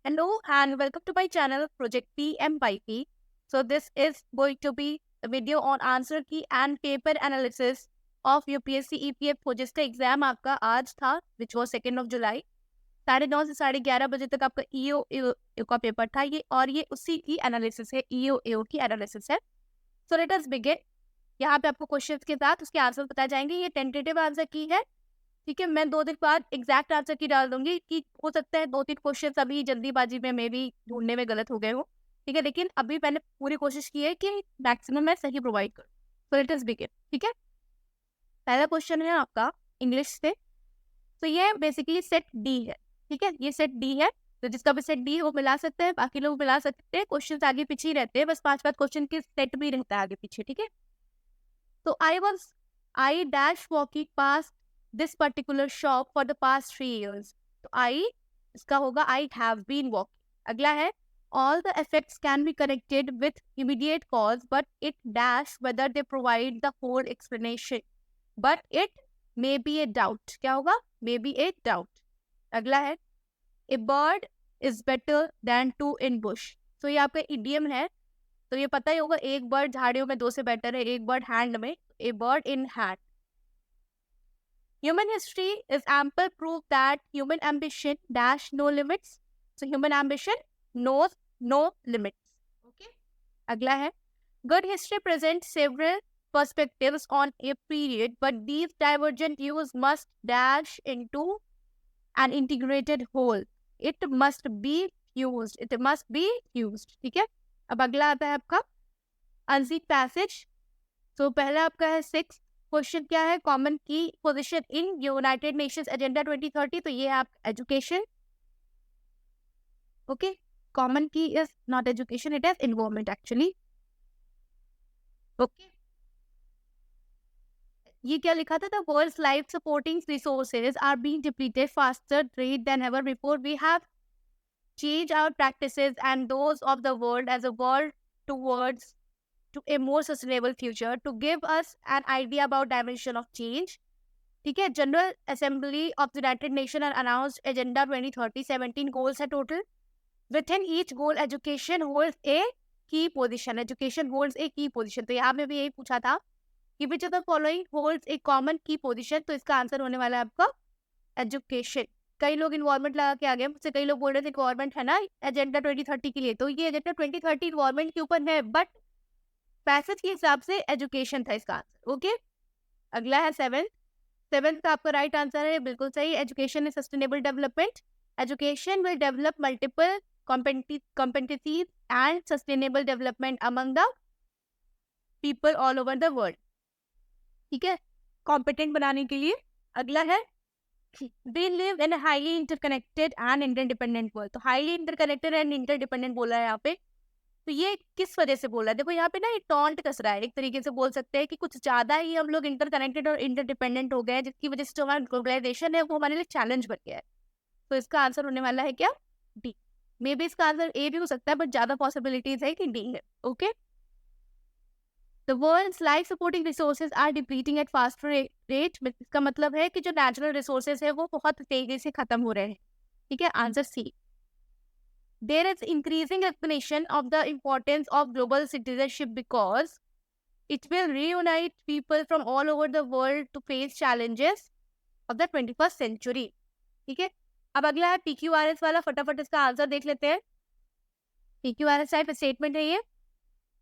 Hello and welcome to my channel Project PMYP. So this is going to be a video on answer key and paper analysis of UPSC EPF हो जिसका exam आपका आज था which was 2nd of July 9:30 से 11:30 बजे तक आपका EO का पेपर था ये और ये उसी की एनालिसिस है EO की एनालिसिस है. So let us begin. यहाँ पे आपको क्वेश्चंस के साथ उसके आंसर बताए जाएंगे. ये टेंटेटिव आंसर की है. ठीक है, मैं 2 दिन बाद एग्जैक्ट आंसर की डाल दूंगी कि हो सकता है 2-3 क्वेश्चन अभी जल्दीबाजी में मे भी ढूंढने में गलत हो गए हो. ठीक है, लेकिन अभी मैंने पूरी कोशिश की है कि मैक्सिमम मैं सही प्रोवाइड करूँ. So let us begin. ठीक है, पहला क्वेश्चन है आपका इंग्लिश से. तो ये बेसिकली सेट डी है. ठीक है, ये सेट डी है. तो जिसका भी सेट डी है वो मिला सकते हैं, बाकी लोग मिला सकते हैं. क्वेश्चन आगे पीछे ही रहते हैं, बस 5-5 क्वेश्चन के सेट भी रहता है आगे पीछे. ठीक है, तो I dash walking pass this particular shop for the past 3 years. तो I इसका होगा I have been walking. अगला है all the effects can be connected with immediate cause but it dash whether they provide the whole explanation. But it may be a doubt. क्या होगा? May be a doubt. अगला है a bird is better than 2 in bush. तो ये आपका idiom है. तो ये पता ही होगा एक बर्ड झाड़ियों में 2 से बेटर है एक बर्ड हैंड में. A bird in hand. Human history is ample proof that human ambition dash no limits. So human ambition knows no limits. Okay. अगला है good history presents several perspectives on a period, but these divergent views must dash into an integrated whole. It must be fused. It must be fused. ठीक है. अब अगला आता है आपका unseen passage. तो पहला आपका है 6. क्वेश्चन क्या है? Common key position in United Nations agenda 2030. तो ये है आप education. Okay, common key is not education, it is environment actually. Okay, ये क्या लिखा था? The world's life supporting resources are being depleted faster rate than ever before. We have change our practices and those of the world as a world towards to a more sustainable future. To give us an idea about dimension of change. ठीक है, general assembly of the United Nation announced agenda 2030. 17 goals है total. Within each goal education holds a key position. Education holds a key position. तो यहाँ पे भी यही पूछा था कि विच of the following holds A common key position. तो इसका आंसर होने वाला है आपका एजुकेशन. कई लोग इन्वायरमेंट लगा के आ गए मुझसे. कई लोग बोल रहे थे इन्वायरमेंट है ना एजेंडा 2030 के लिए. तो ये एजेंडा 2030 इन्वायरमेंट के ऊपर है, बट पैसेज के हिसाब से एजुकेशन था इसका आंसर. ओके, अगला है 7th का आपका राइट आंसर है, बिल्कुल सही. Education is sustainable development. Education will develop multiple competencies and sustainable development among the people all over the world. ठीक है, कॉम्पिटेंट बनाने के लिए. अगला है we live in a highly interconnected and interdependent world. तो highly interconnected and interdependent बोला है यहाँ पे. तो ये किस वजह से बोल रहा है? देखो यहाँ पे ना एक टॉन्ट कस रहा है. एक तरीके से बोल सकते हैं कि कुछ ज्यादा ही हम लोग इंटरकनेक्टेड और इंटरडिपेंडेंट हो गए हैं, जिसकी वजह से जो हमारा ग्लोबलाइजेशन है वो हमारे लिए चैलेंज बन गया है. तो इसका आंसर होने वाला है क्या? डी. मे बी इसका आंसर ए भी हो सकता है, बट ज्यादा पॉसिबिलिटीज है कि डी है. Okay, the world's life supporting resources are depleting at fast rate. इसका मतलब है कि जो नेचुरल रिसोर्सेज है वो बहुत तेजी से खत्म हो रहे हैं. ठीक है, answer C. There is increasing recognition of the importance of global citizenship because it will reunite people from all over the world to face challenges of the 21st century. ठीक है, अब अगला है PQRS वाला. फटाफट इसका आंसर देख लेते हैं. PQRS टाइप स्टेटमेंट है ये.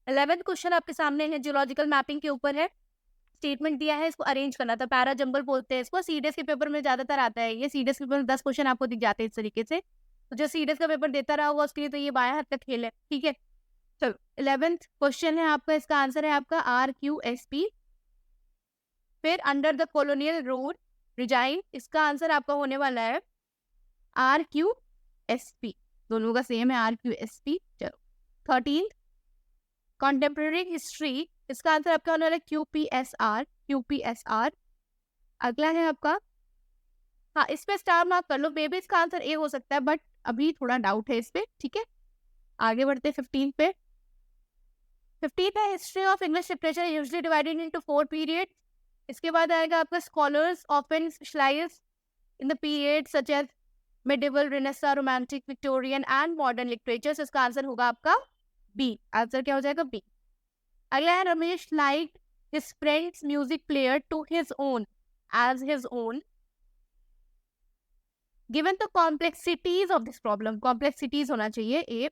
11th क्वेश्चन आपके सामने है, जियोलॉजिकल मैपिंग के ऊपर है. स्टेटमेंट दिया है, इसको अरेंज करना था. पैरा जंबल बोलते हैं इसको. सीडीएस के पेपर में ज्यादातर आता है ये. सीडीएस के पेपर में 10 क्वेश्चन आपको दिख जाते हैं इस तरीके से. तो जो सीडीएस का पेपर देता रहा होगा उसके लिए तो ये बाया हाथ का खेल है. ठीक है, चलो 11th क्वेश्चन है आपका. इसका आंसर है आपका RQSP. फिर under the colonial rule resign. इसका आंसर आपका होने वाला है RQSP. दोनों का सेम है RQSP. चलो 13th कॉन्टेम्प्रेरी हिस्ट्री. इसका आंसर आपका होने वाला है QPSR. अगला है आपका, हाँ इस पे स्टार मार्क कर लो. बेबी इसका आंसर ए हो सकता है, बट अभी थोड़ा डाउट है इस पे. ठीक है, आगे बढ़ते 15 पे. 15 है history of English literature usually divided into 4 period. इसके बाद आएगा आपका scholars often specialise in the period such as medieval, renaissance, romantic, Victorian and modern literature. इसका आंसर होगा आपका बी। आंसर क्या हो जाएगा? बी। अगला है Ramesh like his friends music player to his own as his own given the complexities of this problem. Complexities होना चाहिए ए।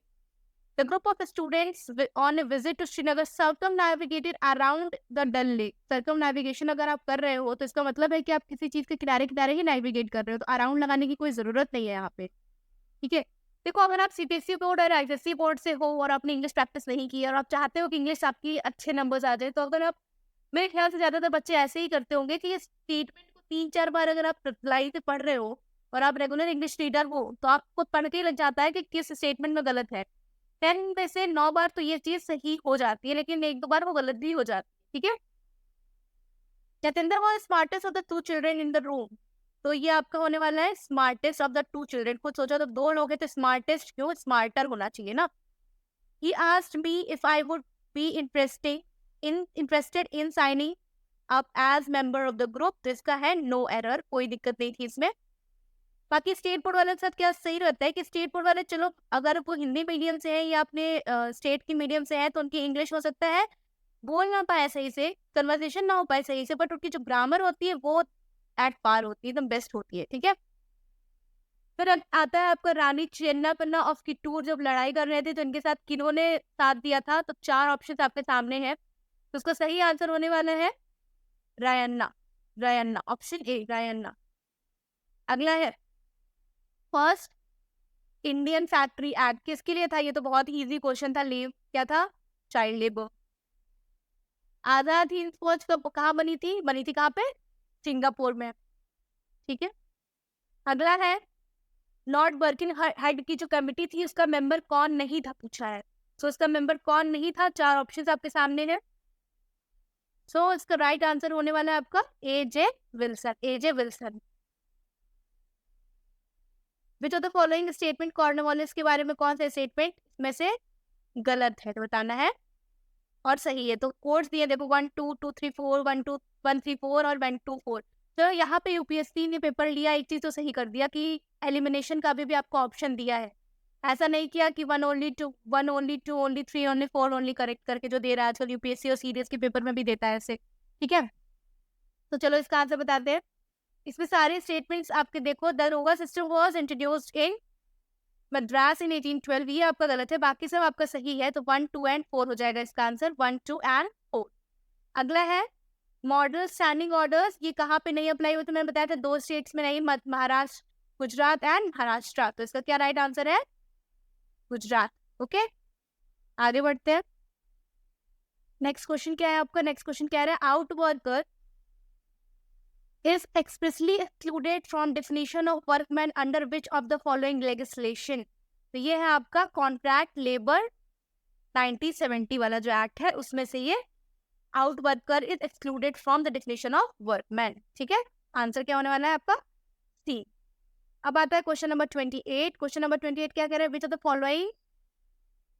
The group of students on a visit to Srinagar circumnavigated around the Dal Lake. Circumnavigation अगर आप कर रहे हो तो इसका मतलब है कि आप किसी चीज के किनारे किनारे ही नेविगेट कर रहे हो, तो अराउंड लगाने की कोई जरूरत नहीं है यहाँ पे। ठीक है, देखो अगर आप सीबीएसई बोर्ड और आईसीएसई बोर्ड से हो और आपने इंग्लिश प्रैक्टिस नहीं की और आप चाहते हो कि इंग्लिश आपकी अच्छे नंबर्स आ जाए, तो अगर आप, मेरे ख्याल से ज्यादातर बच्चे ऐसे ही करते होंगे कि ये स्टेटमेंट को 3-4 बार अगर आप लाइन से पढ़ रहे हो और आप रेगुलर इंग्लिश रीडर हो तो आपको पढ़ के ही लग जाता है कि किस स्टेटमेंट में गलत है। 10 में से 9 बार तो ये चीज सही हो जाती है, लेकिन 1-2 बार वो गलत भी हो जाती है। ठीक है, Jatendra was smartest of the 2 children in the room. तो ये आपका होने वाला है स्मार्टेस्ट ऑफ द 2 चिल्ड्रन। खुद सोचा तो 2 लोग हैं तो स्मार्टेस्ट क्यों, स्मार्टर होना चाहिए ना। He asked me if I would be interested in signing up as member of the group। तो इसका है नो एरर, कोई दिक्कत नहीं थी इसमें। बाकी स्टेट बोर्ड वाले के साथ क्या सही रहता है कि स्टेट बोर्ड वाले, चलो अगर वो हिंदी मीडियम से है या अपने स्टेट की मीडियम से है तो उनकी इंग्लिश हो सकता है बोल ना पाए सही से, कन्वर्सेशन ना हो पाए सही से, बट उनकी जो ग्रामर होती है वो एट पार होती है, एकदम बेस्ट होती है। ठीक है, फिर आता है आपका रानी चेन्नापन्ना ऑफ किटूर। जब लड़ाई कर रहे थे तो इनके साथ किन्होंने साथ दिया था? तो 4 ऑप्शन आपके सामने है, तो उसका सही आंसर होने वाला है रायन्ना। Rayanna, option A Rayanna. अगला है फर्स्ट इंडियन फैक्ट्री एक्ट किसके लिए था? ये तो बहुत ही इजी क्वेश्चन था। लीव क्या था? Child labour. आजाद हिंद फौज कब कहाँ बनी थी? बनी थी कहाँ पे? सिंगापुर में। ठीक है, अगला है लॉर्ड बर्किन हेड की जो कमेटी थी उसका मेंबर कौन नहीं था, पूछा है। सो इसका मेंबर कौन नहीं था? 4 ऑप्शंस आपके सामने हैं। सो इसका राइट आंसर होने वाला है आपका AJ Wilson. AJ Wilson. Which of the following statement Cornwallis के बारे में कौन सा स्टेटमेंट में से गलत है? तो बताना है और सही है। तो कोड्स दिए देखो 1 2 2 3 4, 1 2 1 3 4 और 1 2 4। तो यहाँ पे यूपीएससी ने पेपर लिया, एक चीज तो सही कर दिया कि एलिमिनेशन का भी आपको ऑप्शन दिया है। ऐसा नहीं किया कि 1 only 2 1 only 2 only 3 only 4 only correct करके जो दे रहा है आजकल यूपीएससी और सीडीएस के पेपर में भी देता है ऐसे। ठीक है, तो चलो इसका आंसर बताते हैं। इसमें सारे स्टेटमेंट्स आपके देखो, द रोगा system was introduced in Madras in 1812, ये आपका गलत है, बाकी सब आपका सही है। तो 1 2 एंड 4 हो जाएगा इसका आंसर, 1 2 एंड 4। अगला है मॉडल स्टैंडिंग ऑर्डर्स, ये कहाँ पे नहीं अप्लाई हुए? तो मैंने बताया था 2 स्टेट्स में नहीं, महाराष्ट्र, गुजरात एंड महाराष्ट्र। तो इसका क्या राइट आंसर है? गुजरात। ओके, आगे बढ़ते हैं। नेक्स्ट क्वेश्चन क्या है आपका? नेक्स्ट क्वेश्चन क्या है? Out worker is expressly excluded from definition of workman under which of the following legislation। तो ये है आपका कॉन्ट्रैक्ट लेबर 1970 वाला जो एक्ट है उसमें से ये out worker is excluded from the definition of workman. ठीक है, आंसर क्या होने वाला है आपका? सी। अब आता है क्वेश्चन नंबर 28। क्वेश्चन नंबर 28 क्या कह रहा है? विच of the following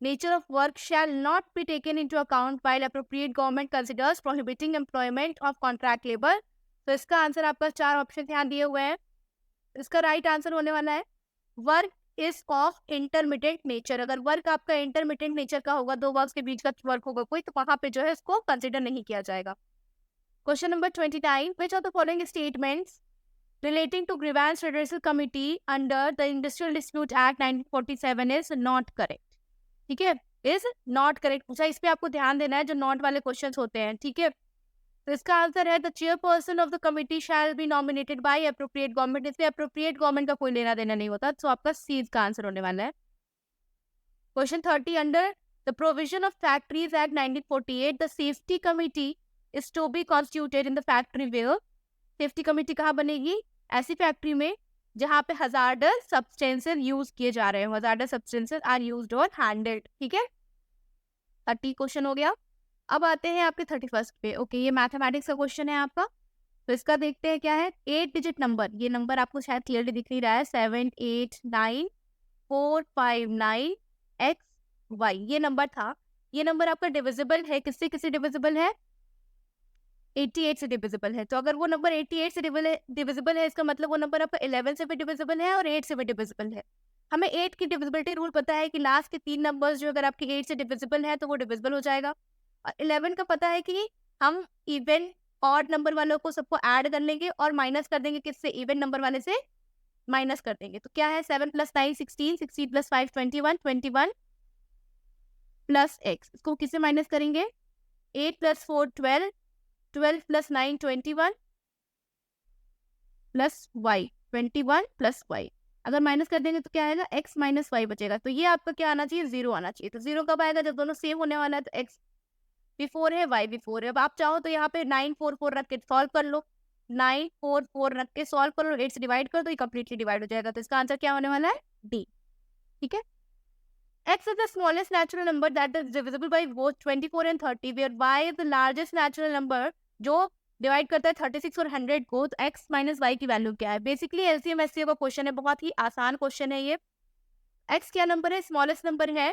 nature of work shall not be taken into account while appropriate government considers prohibiting employment of contract labor। तो इसका आंसर आपका 4 ऑप्शन यहाँ दिए हुए हैं। इसका राइट आंसर होने वाला है work is of intermediate nature. अगर वर्क आपका इंटरमीडिएट नेचर का होगा, 2 वर्क्स के बीच का वर्क होगा कोई, तो वहां पे जो है इसको कंसिडर नहीं किया जाएगा। Question number 29, which of the following statements relating to grievance redressal committee under the Industrial Dispute Act 1947 is not correct। ठीक है, इज नॉट करेक्ट पूछा, इस पे आपको ध्यान देना है जो नॉट वाले क्वेश्चंस होते हैं। ठीक है, तो इसका आंसर है the chairperson of the committee shall be nominated by appropriate government. इसमें अप्रोप्रिएट गवर्नमेंट का कोई लेना देना नहीं होता, तो आपका सी का आंसर होने वाला है। Question 30, under the provision of factories act 1948 the safety committee is to be constituted in the factory where. Safety committee कहाँ बनेगी? ऐसी फैक्ट्री में जहाँ पे हजार्डस सब्सटेंसेस यूज किए जा रहे हैं, हजार्डस सब्सटेंसेस आर यूज्ड और हैंडल्ड। ठीक है, 30 क्वेश्चन हो गया। अब आते हैं आपके 31 पे। ओके, ये मैथमेटिक्स का क्वेश्चन है आपका, तो इसका देखते हैं क्या है। 8 डिजिट नंबर, ये नंबर आपको शायद क्लियरली दिख नहीं रहा है, 7 8 9 4 5 9 एक्स वाई, ये नंबर था। ये नंबर आपका डिविजिबल है, किससे किससे डिविजिबल है? 88 से डिविजिबल है। तो अगर वो नंबर 88 से डिविजिबल है, इसका मतलब वो नंबर आपका 11 से भी डिविजिबल है और 8 से भी डिविजिबल है। हमें 8 की डिविजिबिलिटी रूल पता है कि लास्ट के 3 नंबर्स जो अगर आपके 8 से डिविजिबल है तो वो डिविजिबल हो जाएगा। और 11 का पता है कि हम इवन ऑड नंबर वालों को सबको ऐड कर लेंगे और माइनस कर देंगे किससे, इवन नंबर वाले से माइनस कर देंगे। तो क्या है 7 + 9 16, 16 + 5 21, 21 प्लस एक्स, इसको किससे माइनस करेंगे, 8 + 4 12, 12 + 9 21 प्लस वाई, 21 प्लस वाई। अगर माइनस कर देंगे तो क्या आएगा, x माइनस वाई बचेगा। तो ये आपका क्या आना चाहिए, 0 आना चाहिए। तो 0 कब आएगा, जब दोनों सेम होने वाला है। तो x बिफोर है, y बिफोर है। अब आप चाहो तो यहाँ पे 9 4 4 रख के सॉल्व कर लो, 9 4 4 रख के सॉल्व कर लो, 8 से डिवाइड कर दो, ये कंप्लीटली डिवाइड हो जाएगा। तो इसका आंसर क्या होने वाला है, डी। ठीक है। x is the smallest natural number that is divisible by both 24 and 30, where y is the largest natural number जो डिवाइड करता है 36 और 100 को। तो x माइनस वाई की वैल्यू क्या है। बेसिकली एलसीएम एससीएम का क्वेश्चन है, बहुत ही आसान क्वेश्चन है ये। x क्या नंबर है, स्मॉलेस्ट नंबर है,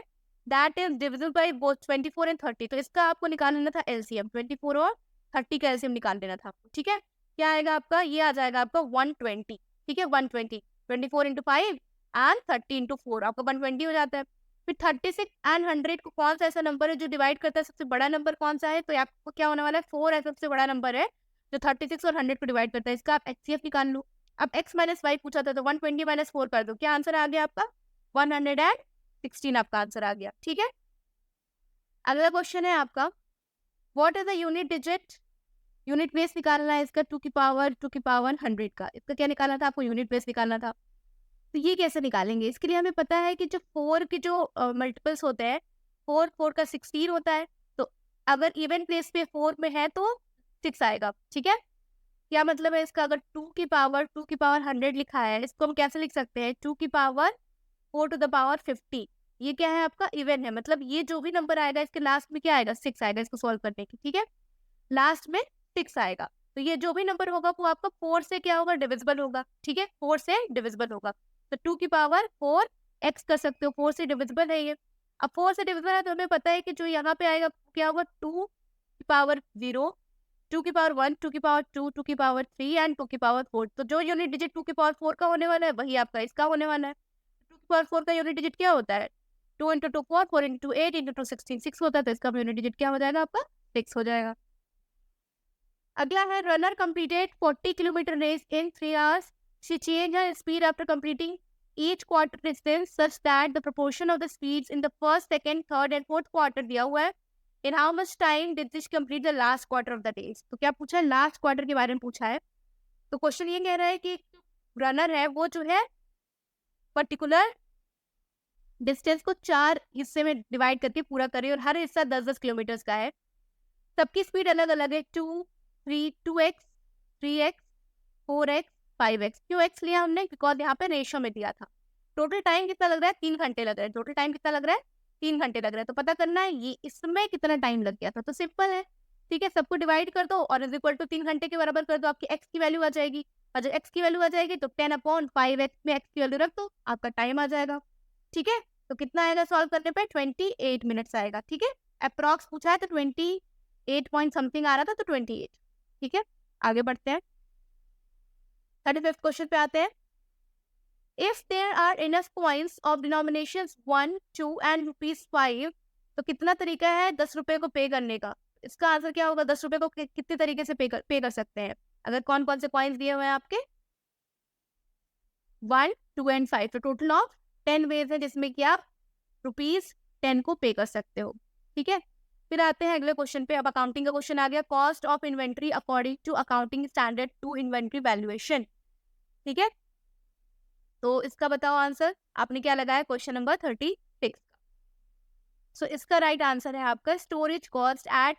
that is divisible by both 24 and 30। तो इसका आपको निकाल लेना था एलसीएम, 24 और 30 का एलसीएम निकाल लेना था आपको। ठीक है, क्या आएगा आपका, ये आ जाएगा आपका 120। ठीक है, 120, 24 इंटू 5 एंड 30 इंटू 4 आपका 120 हो जाता है। फिर 36 एंड 100 को कौन सा ऐसा नंबर है जो डिवाइड करता है, सबसे बड़ा नंबर कौन सा है, तो आपको क्या होने वाला है, 4 है सबसे बड़ा नंबर है जो 36 और 100 को डिवाइड करता है। इसका आप एचसीएफ निकाल लो। अब x माइनस वाई पूछा था तो 120 माइनस 4 कर दो, क्या आंसर आ गया आपका, 116 आपका आंसर आ गया। ठीक है, अगला क्वेश्चन है आपका, what is the unit digit, unit place निकालना है इसका, 2 की पावर 100 का। इसका क्या निकालना था आपको, यूनिट प्लेस निकालना था। तो ये कैसे निकालेंगे, इसके लिए हमें पता है कि जो 4 के जो मल्टीपल्स होते हैं, 4 4 का 16 होता है। तो अगर इवन प्लेस पे 4 में है तो 6 आएगा। ठीक है, क्या मतलब है इसका, अगर 2 की पावर 100 लिखा है, इसको हम कैसे लिख सकते हैं, 2 की पावर 4 टू द पावर 50। ये क्या है आपका, इवन है, मतलब ये जो भी नंबर आएगा इसके लास्ट में क्या आएगा, 6 आएगा इसको सॉल्व करने की। ठीक है, लास्ट में 6 आएगा। तो ये जो भी नंबर होगा वो आपका 4 से क्या होगा, डिविजिबल होगा। ठीक है, 4 से डिविजिबल होगा। तो 2 की पावर 4 x कर सकते हो, 4 से डिविजिबल है ये। अब 4 से डिविजिबल है तो हमें पता है कि जो यहाँ पे आएगा क्या होगा, 2 की पावर 0, 2 की पावर 1, 2 की पावर 2, 2 की पावर 3 एंड 2 की पावर 4। तो जो यूनिट डिजिट 2 की पावर 4 का होने वाला है वही आपका इसका होने वाला है। 2 की पावर 4 का यूनिट डिजिट क्या होता है, 2 इंटू 2 4, 4 इंटू 8 इंटू 2 16, 6 होता है। तो इसका यूनिट डिजिट क्या हो जाएगा आपका, 6 हो जाएगा। अगला है, runner completed 40 kilometre race in 3 hours, she change her speed after completing each quarter distance such that the proportion of the speeds in the first, second, third and fourth quarter दिया हुआ है। In how much time did this complete the last quarter of the days? तो क्या पूछा है, last quarter के बारे में पूछा है। तो क्वेश्चन ये कह रहा है कि रनर है वो जो है पर्टिकुलर डिस्टेंस को 4 हिस्से में डिवाइड करके पूरा करे और हर हिस्सा 10-10 किलोमीटर का है। सबकी स्पीड अलग अलग है, 2 3 2x 3x 4x 5x। क्यों x लिया हमने, बिकॉज यहाँ पे रेशियो में दिया था। टोटल टाइम कितना लग रहा है, 3 घंटे लग रहा है। टोटल टाइम कितना लग रहा है, 3 घंटे लग रहा है। तो पता करना है ये इसमें कितना टाइम लग गया था। तो सिंपल है, ठीक है, सबको डिवाइड कर दो और इज इक्वल टू 3 घंटे के बराबर कर दो, आपकी x की वैल्यू आ जाएगी। और जब x की वैल्यू आ जाएगी तो 10/5x में x की वैल्यू रख दो, आपका टाइम आ जाएगा। ठीक है, तो कितना आएगा सॉल्व करने पे, 28 मिनट्स आएगा। ठीक है, अप्रॉक्स पूछा है तो 28 पॉइंट समथिंग आ रहा था, तो 28। ठीक है, आगे बढ़ते हैं, 35th क्वेश्चन पे आते हैं। If there are enough points of denominations 1 2 and ₹5, तो कितना तरीका है 10 रुपए को पे करने का। इसका आंसर क्या होगा, 10 रुपए को कितने तरीके से पे कर सकते हैं। अगर कौन कौन से कॉइन्स दिए हुए हैं आपके, 1 2 एंड 5, तो टोटल ऑफ 10 वेज है जिसमें कि आप ₹10 को पे कर सकते हो। ठीक है, फिर आते हैं अगले क्वेश्चन पे। अब अकाउंटिंग का क्वेश्चन आ गया, cost of inventory according to accounting standard two inventory valuation. ठीक है, तो इसका बताओ आंसर, आपने क्या लगाया, क्वेश्चन नंबर 36 का। सो इसका राइट आंसर है आपका, storage cost at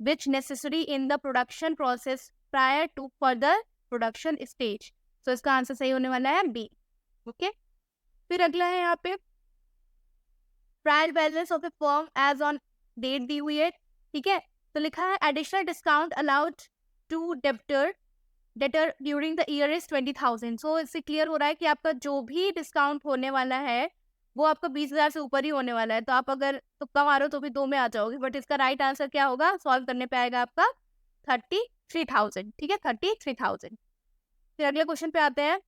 which necessary in the production process prior to further production stage. So इसका आंसर सही होने वाला है बी। ओके, फिर अगला है यहाँ पे, trial balance of a firm as on date दी हुई है। ठीक है, तो लिखा है additional discount allowed to debtor during the year is 20,000। So इससे क्लियर हो रहा है कि आपका जो भी डिस्काउंट होने वाला है वो आपका 20,000 से ऊपर ही होने वाला है। तो आप अगर तुक्का मारो तो भी 2 में आ जाओगे, बट इसका राइट आंसर क्या होगा, सॉल्व करने पे आएगा आपका 33,000, ठीक है, 33,000। फिर अगले क्वेश्चन पे आते हैं।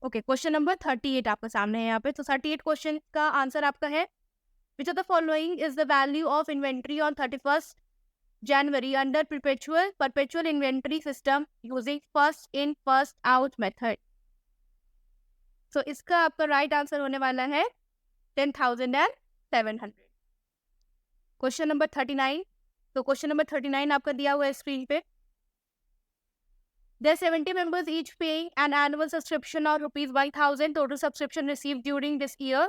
ओके, क्वेश्चन नंबर 38 आपके सामने है यहाँ पे। तो 38 क्वेश्चन का आंसर आपका है, विच of the following is the value of inventory on 31st January under perpetual inventory system using first in first out method? So इसका आपका राइट आंसर होने वाला है 10,700। Question number 39। तो क्वेश्चन नंबर 39 आपका दिया हुआ है स्क्रीन पे। There are 70 members each paying an annual subscription of rupees 1,000 total subscription received during this year.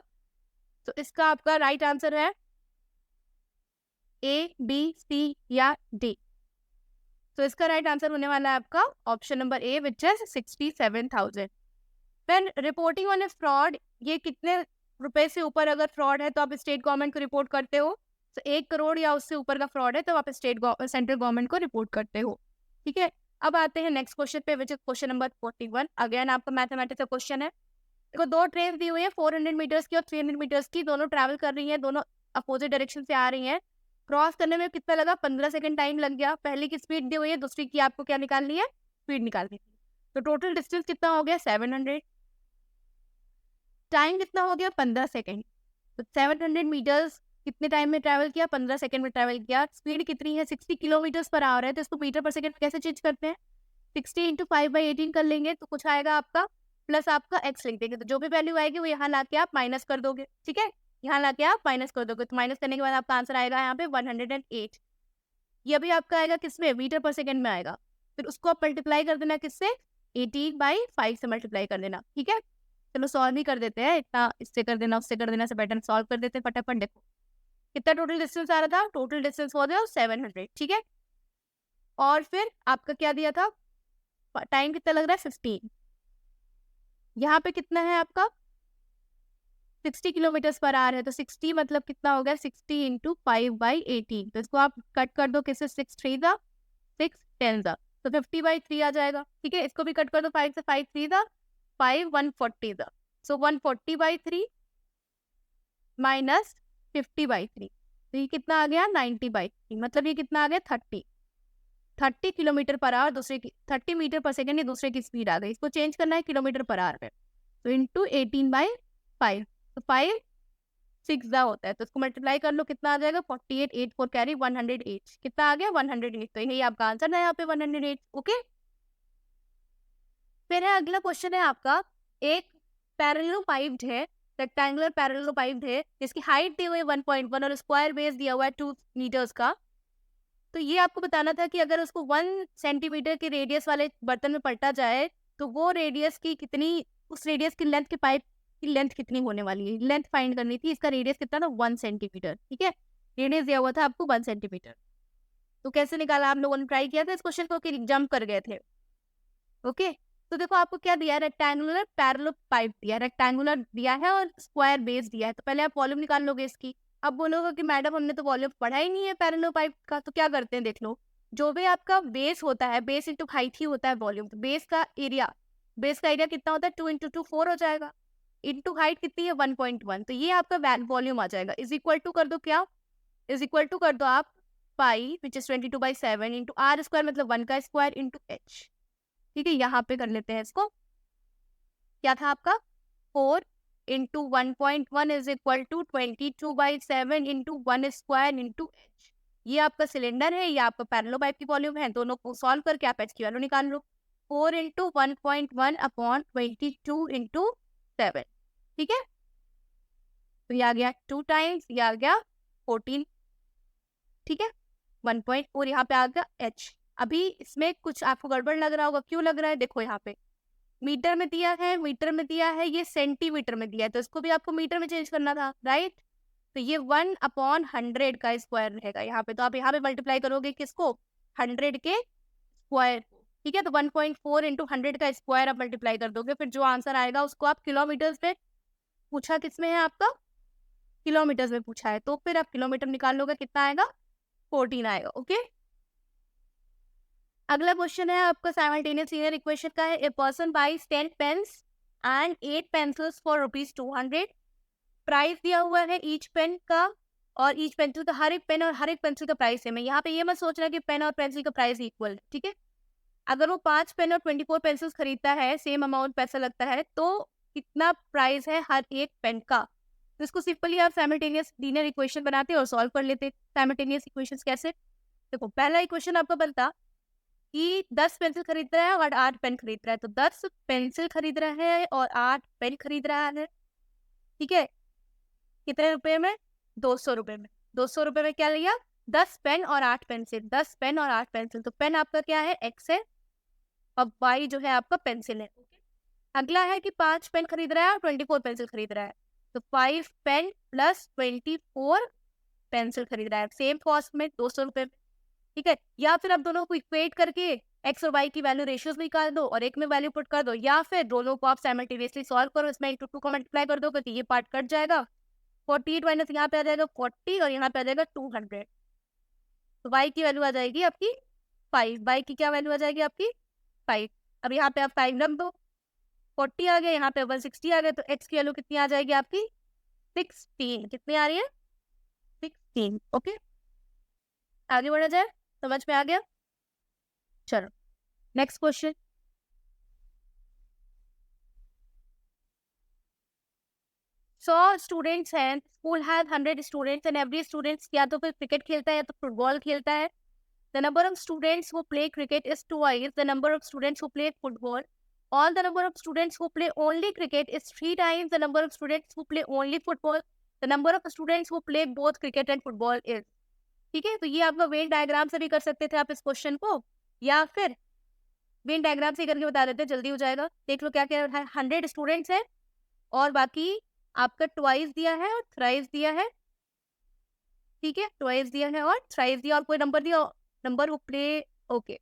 तो इसका आपका राइट आंसर है A, B, C या D। तो इसका राइट आंसर होने वाला है आपका option number A, which is 67,000। When reporting on a fraud, ये कितने रुपए से ऊपर अगर फ्रॉड है तो आप स्टेट गवर्नमेंट को रिपोर्ट करते हो। तो 1 करोड़ या उससे ऊपर का फ्रॉड है तो आप सेंट्रल गवर्नमेंट को रिपोर्ट करते हो, ठीक है। अब आते हैं नेक्स्ट क्वेश्चन पे, which is question number 41। Again आपका मैथमेटिक्स का क्वेश्चन है। देखो, 2 ट्रेन दी हुई है, 400 मीटर्स की और 300 मीटर्स की, दोनों ट्रैवल कर रही हैं, दोनों अपोजिट डायरेक्शन से आ रही हैं। क्रॉस करने में कितना लगा? 15 सेकंड टाइम लग गया। पहले की स्पीड दी हुई है, दूसरी की आपको क्या निकालनी है? स्पीड निकालनी है। तो टोटल डिस्टेंस कितना हो गया? 700। टाइम कितना हो गया? 15 सेकंड। तो 700 मीटर्स कितने टाइम में ट्रैवल किया? 15 सेकंड में ट्रैवल किया। स्पीड कितनी है? 60 किलोमीटर्स पर आवर है, तो इसको मीटर पर सेकंड कैसे चेंज करते हैं? 60 इंटू 5/18 कर लेंगे तो कुछ आएगा आपका, प्लस आपका x लिख देंगे। तो जो भी वैल्यू आएगी वो यहाँ लाके आप माइनस कर दोगे, ठीक है, यहाँ लाके आप माइनस कर दोगे। तो माइनस करने के बाद आपका आंसर आएगा यहाँ पे 108। ये भी आपका आएगा किसमें? मीटर पर सेकंड में आएगा। फिर उसको आप मल्टीप्लाई कर देना किससे? 18/5 से मल्टीप्लाई कर देना, ठीक है। चलो सॉल्व ही कर देते हैं, इतना इससे कर देना उससे कर देना से बेटर सॉल्व कर देते हैं फटाफट। देखो कितना टोटल डिस्टेंस आ रहा था? टोटल डिस्टेंस हो गया 700, ठीक है। और फिर आपका क्या दिया था? टाइम कितना लग रहा है? 15। यहाँ पे कितना है आपका? 60 किलोमीटर्स पर आवर है, तो 60 मतलब कितना हो गया? 60 इंटू 5/18। तो इसको आप कट कर दो किससे? 6 3 दा 6 10 दा, तो 50/3 आ जाएगा, ठीक है। इसको भी कट कर दो 5 से, 5 3 दा 5 140 दा, सो 140/3 माइनस 50/3, तो ये कितना आ गया? 90/3। मतलब ये कितना आ गया? 30 किलोमीटर पर आवर, दूसरे की 30 मीटर पर सेकेंड, ये दूसरे की स्पीड आ गई। इसको चेंज करना है किलोमीटर पर आवर में, तो इंटू 18/5, तो 5 6 दा होता है, तो इसको मल्टीप्लाई कर लो, कितना आ जाएगा? 48 8 4 कैरी 108। कितना आ गया? 108। तो यही आपका आंसर है यहाँ पे 108, ओके। फिर है अगला क्वेश्चन है आपका, एक पैरेललोपाइप्ड है, रेक्टेंगुलर पैरेललोपाइप्ड है, जिसकी हाइट दी हुई है 1.1 और स्क्वायर बेस दिया हुआ है 2 मीटर्स का। तो ये आपको बताना था कि अगर उसको 1 सेंटीमीटर के रेडियस वाले बर्तन में पलटा जाए तो वो रेडियस की कितनी, उस रेडियस की लेंथ के पाइप की लेंथ कितनी होने वाली है, लेंथ फाइंड करनी थी। इसका रेडियस कितना था? 1 सेंटीमीटर, ठीक है। रेडियस दिया हुआ था आपको 1 सेंटीमीटर। तो कैसे निकाला? आप लोगों ने ट्राई किया था इस क्वेश्चन को कि जंप कर गए थे? ओके, तो देखो आपको क्या दिया है? रेक्टेंगुलर पैरेलल पाइप दिया है, रेक्टेंगुलर दिया है और स्क्वायर बेस दिया है। तो पहले आप वॉल्यूम निकाल लोगे इसकी। अब बोलोगे कि मैडम हमने तो वॉल्यूम पढ़ा ही नहीं है पैरेलल पाइप का, तो क्या करते हैं देख लो। जो भी आपका बेस होता है, बेस इंटू हाइट ही होता है वॉल्यूम। तो बेस का एरिया कितना होता है? 2 इंटू 2 4 हो जाएगा, इंटू हाइट कितनी है? 1.1। तो ये आपका वॉल्यूम आ जाएगा। इज इक्वल टू कर दो, क्या इज इक्वल टू कर दो आप? Pi which is 22/7 into r square, मतलब 1 का स्क्वायर इंटू एच, ठीक है। यहाँ पे कर लेते हैं इसको। क्या था आपका? 4 into 1.1 is equal to 22/7 into 1 square into H. ये आपका सिलेंडर है, ये आपका पैरेलल पाइप की वॉल्यूम है। दोनों को सॉल्व करके आप एच की वैल्यू निकाल लो। 4 इंटू 1.1 अपॉन 22 इंटू 7, ठीक है। तो ये आ गया 2 टाइम्स, ये आ गया 14, ठीक है। 1.4 यहाँ पे आ गया एच। अभी इसमें कुछ आपको गड़बड़ लग रहा होगा, क्यों लग रहा है? देखो यहाँ पे मीटर में दिया है, मीटर में दिया है, ये सेंटीमीटर में दिया है, तो इसको भी आपको मीटर में चेंज करना था, राइट। तो ये 1/100 का स्क्वायर रहेगा यहाँ पे। तो आप यहाँ पे मल्टीप्लाई करोगे किसको? 100 के स्क्वायर को, ठीक है। तो 1.4 इंटू 100 का स्क्वायर आप मल्टीप्लाई कर दोगे, फिर जो आंसर आएगा उसको आप किलोमीटर्स में, पूछा किस में है आपका? किलोमीटर्स में पूछा है, तो फिर आप किलोमीटर निकाल लोगे, कितना आएगा? 14 आएगा, ओके। अगला क्वेश्चन है आपका साइमल्टेनियस लीनियर इक्वेशन का है। A person buys 10 pens and 8 pencils for rupees 200। Price दिया हुआ है ईच पेन का और ईच पेंसिल का, हर एक पेन और हर एक पेंसिल का प्राइस सेम है। यहाँ पे ये मत सोचना कि पेन और पेंसिल का प्राइस इक्वल, ठीक है। अगर वो 5 पेन और 24 पेंसिल्स खरीदता है, सेम अमाउंट पैसा लगता है, तो कितना प्राइस है हर एक पेन का। तो इसको सिंपली आप साइमल्टेनियस लीनियर इक्वेशन बनाते और सॉल्व कर लेते। साइमल्टेनियस इक्वेशंस कैसे? देखो, पहला इक्वेशन आपका बनता कि 10 पेंसिल खरीद रहा है और 8 पेन खरीद रहा है। तो 10 पेंसिल खरीद रहा है और 8 पेन खरीद रहा है, ठीक है। कितने रुपए में? 200 रुपए में। 200 रुपए में क्या लिया? 10 पेन और 8 पेंसिल। 10 पेन और 8 पेंसिल। तो पेन आपका क्या है? एक्स है, और वाई जो है आपका पेंसिल है। अगला है कि 5 पेन खरीद रहा है और 24 पेंसिल खरीद रहा है। तो 5 पेन प्लस 24 पेंसिल खरीद रहा है, सेम कॉस्ट में 200 रुपए में, ठीक है। या फिर आप दोनों को इक्वेट करके एक्स और वाई की वैल्यू रेशियोज निकाल दो और एक में वैल्यू पुट कर दो, या फिर दोनों को आप साइमल्टेनियसली सॉल्व करो, इसमें इंटू 2 को मल्टीप्लाई कर दो, क्योंकि ये पार्ट कट जाएगा। 48 माइनस यहाँ पे आ जाएगा 40 और यहाँ पे आ जाएगा 200। तो वाई की वैल्यू आ जाएगी आपकी 5। वाई की क्या वैल्यू आ जाएगी आपकी? 5। अब यहाँ पे आप 5 रख दो, 40 आ गया, यहाँ पे 160 आ गया, तो एक्स की वैल्यू कितनी आ जाएगी आपकी? 16। कितनी आ रही है? 16। ओके, आगे बढ़ा जाए। समझ में आ गया? चलो नेक्स्ट क्वेश्चन। सौ स्टूडेंट्स हैं, school has 100 students and every students या तो फिर क्रिकेट खेलता है या तो फुटबॉल खेलता है। The number of students who play cricket is twice the number of students who play football. All the number of students who play only cricket is 3 times the number of students who play only football. The number of students who play both cricket and football is, ठीक है। तो ये आपका Venn diagram से भी कर सकते थे आप इस क्वेश्चन को, या फिर वेन डायग्राम से करके बता देते, जल्दी हो जाएगा। देख लो क्या क्या है। 100 स्टूडेंट्स है और बाकी आपका ट्वाइस दिया है और थ्राइस दिया है, ठीक है। ट्वाइस दिया है और थ्राइस दिया और कोई नंबर दिया, नंबर वो प्ले। ओके,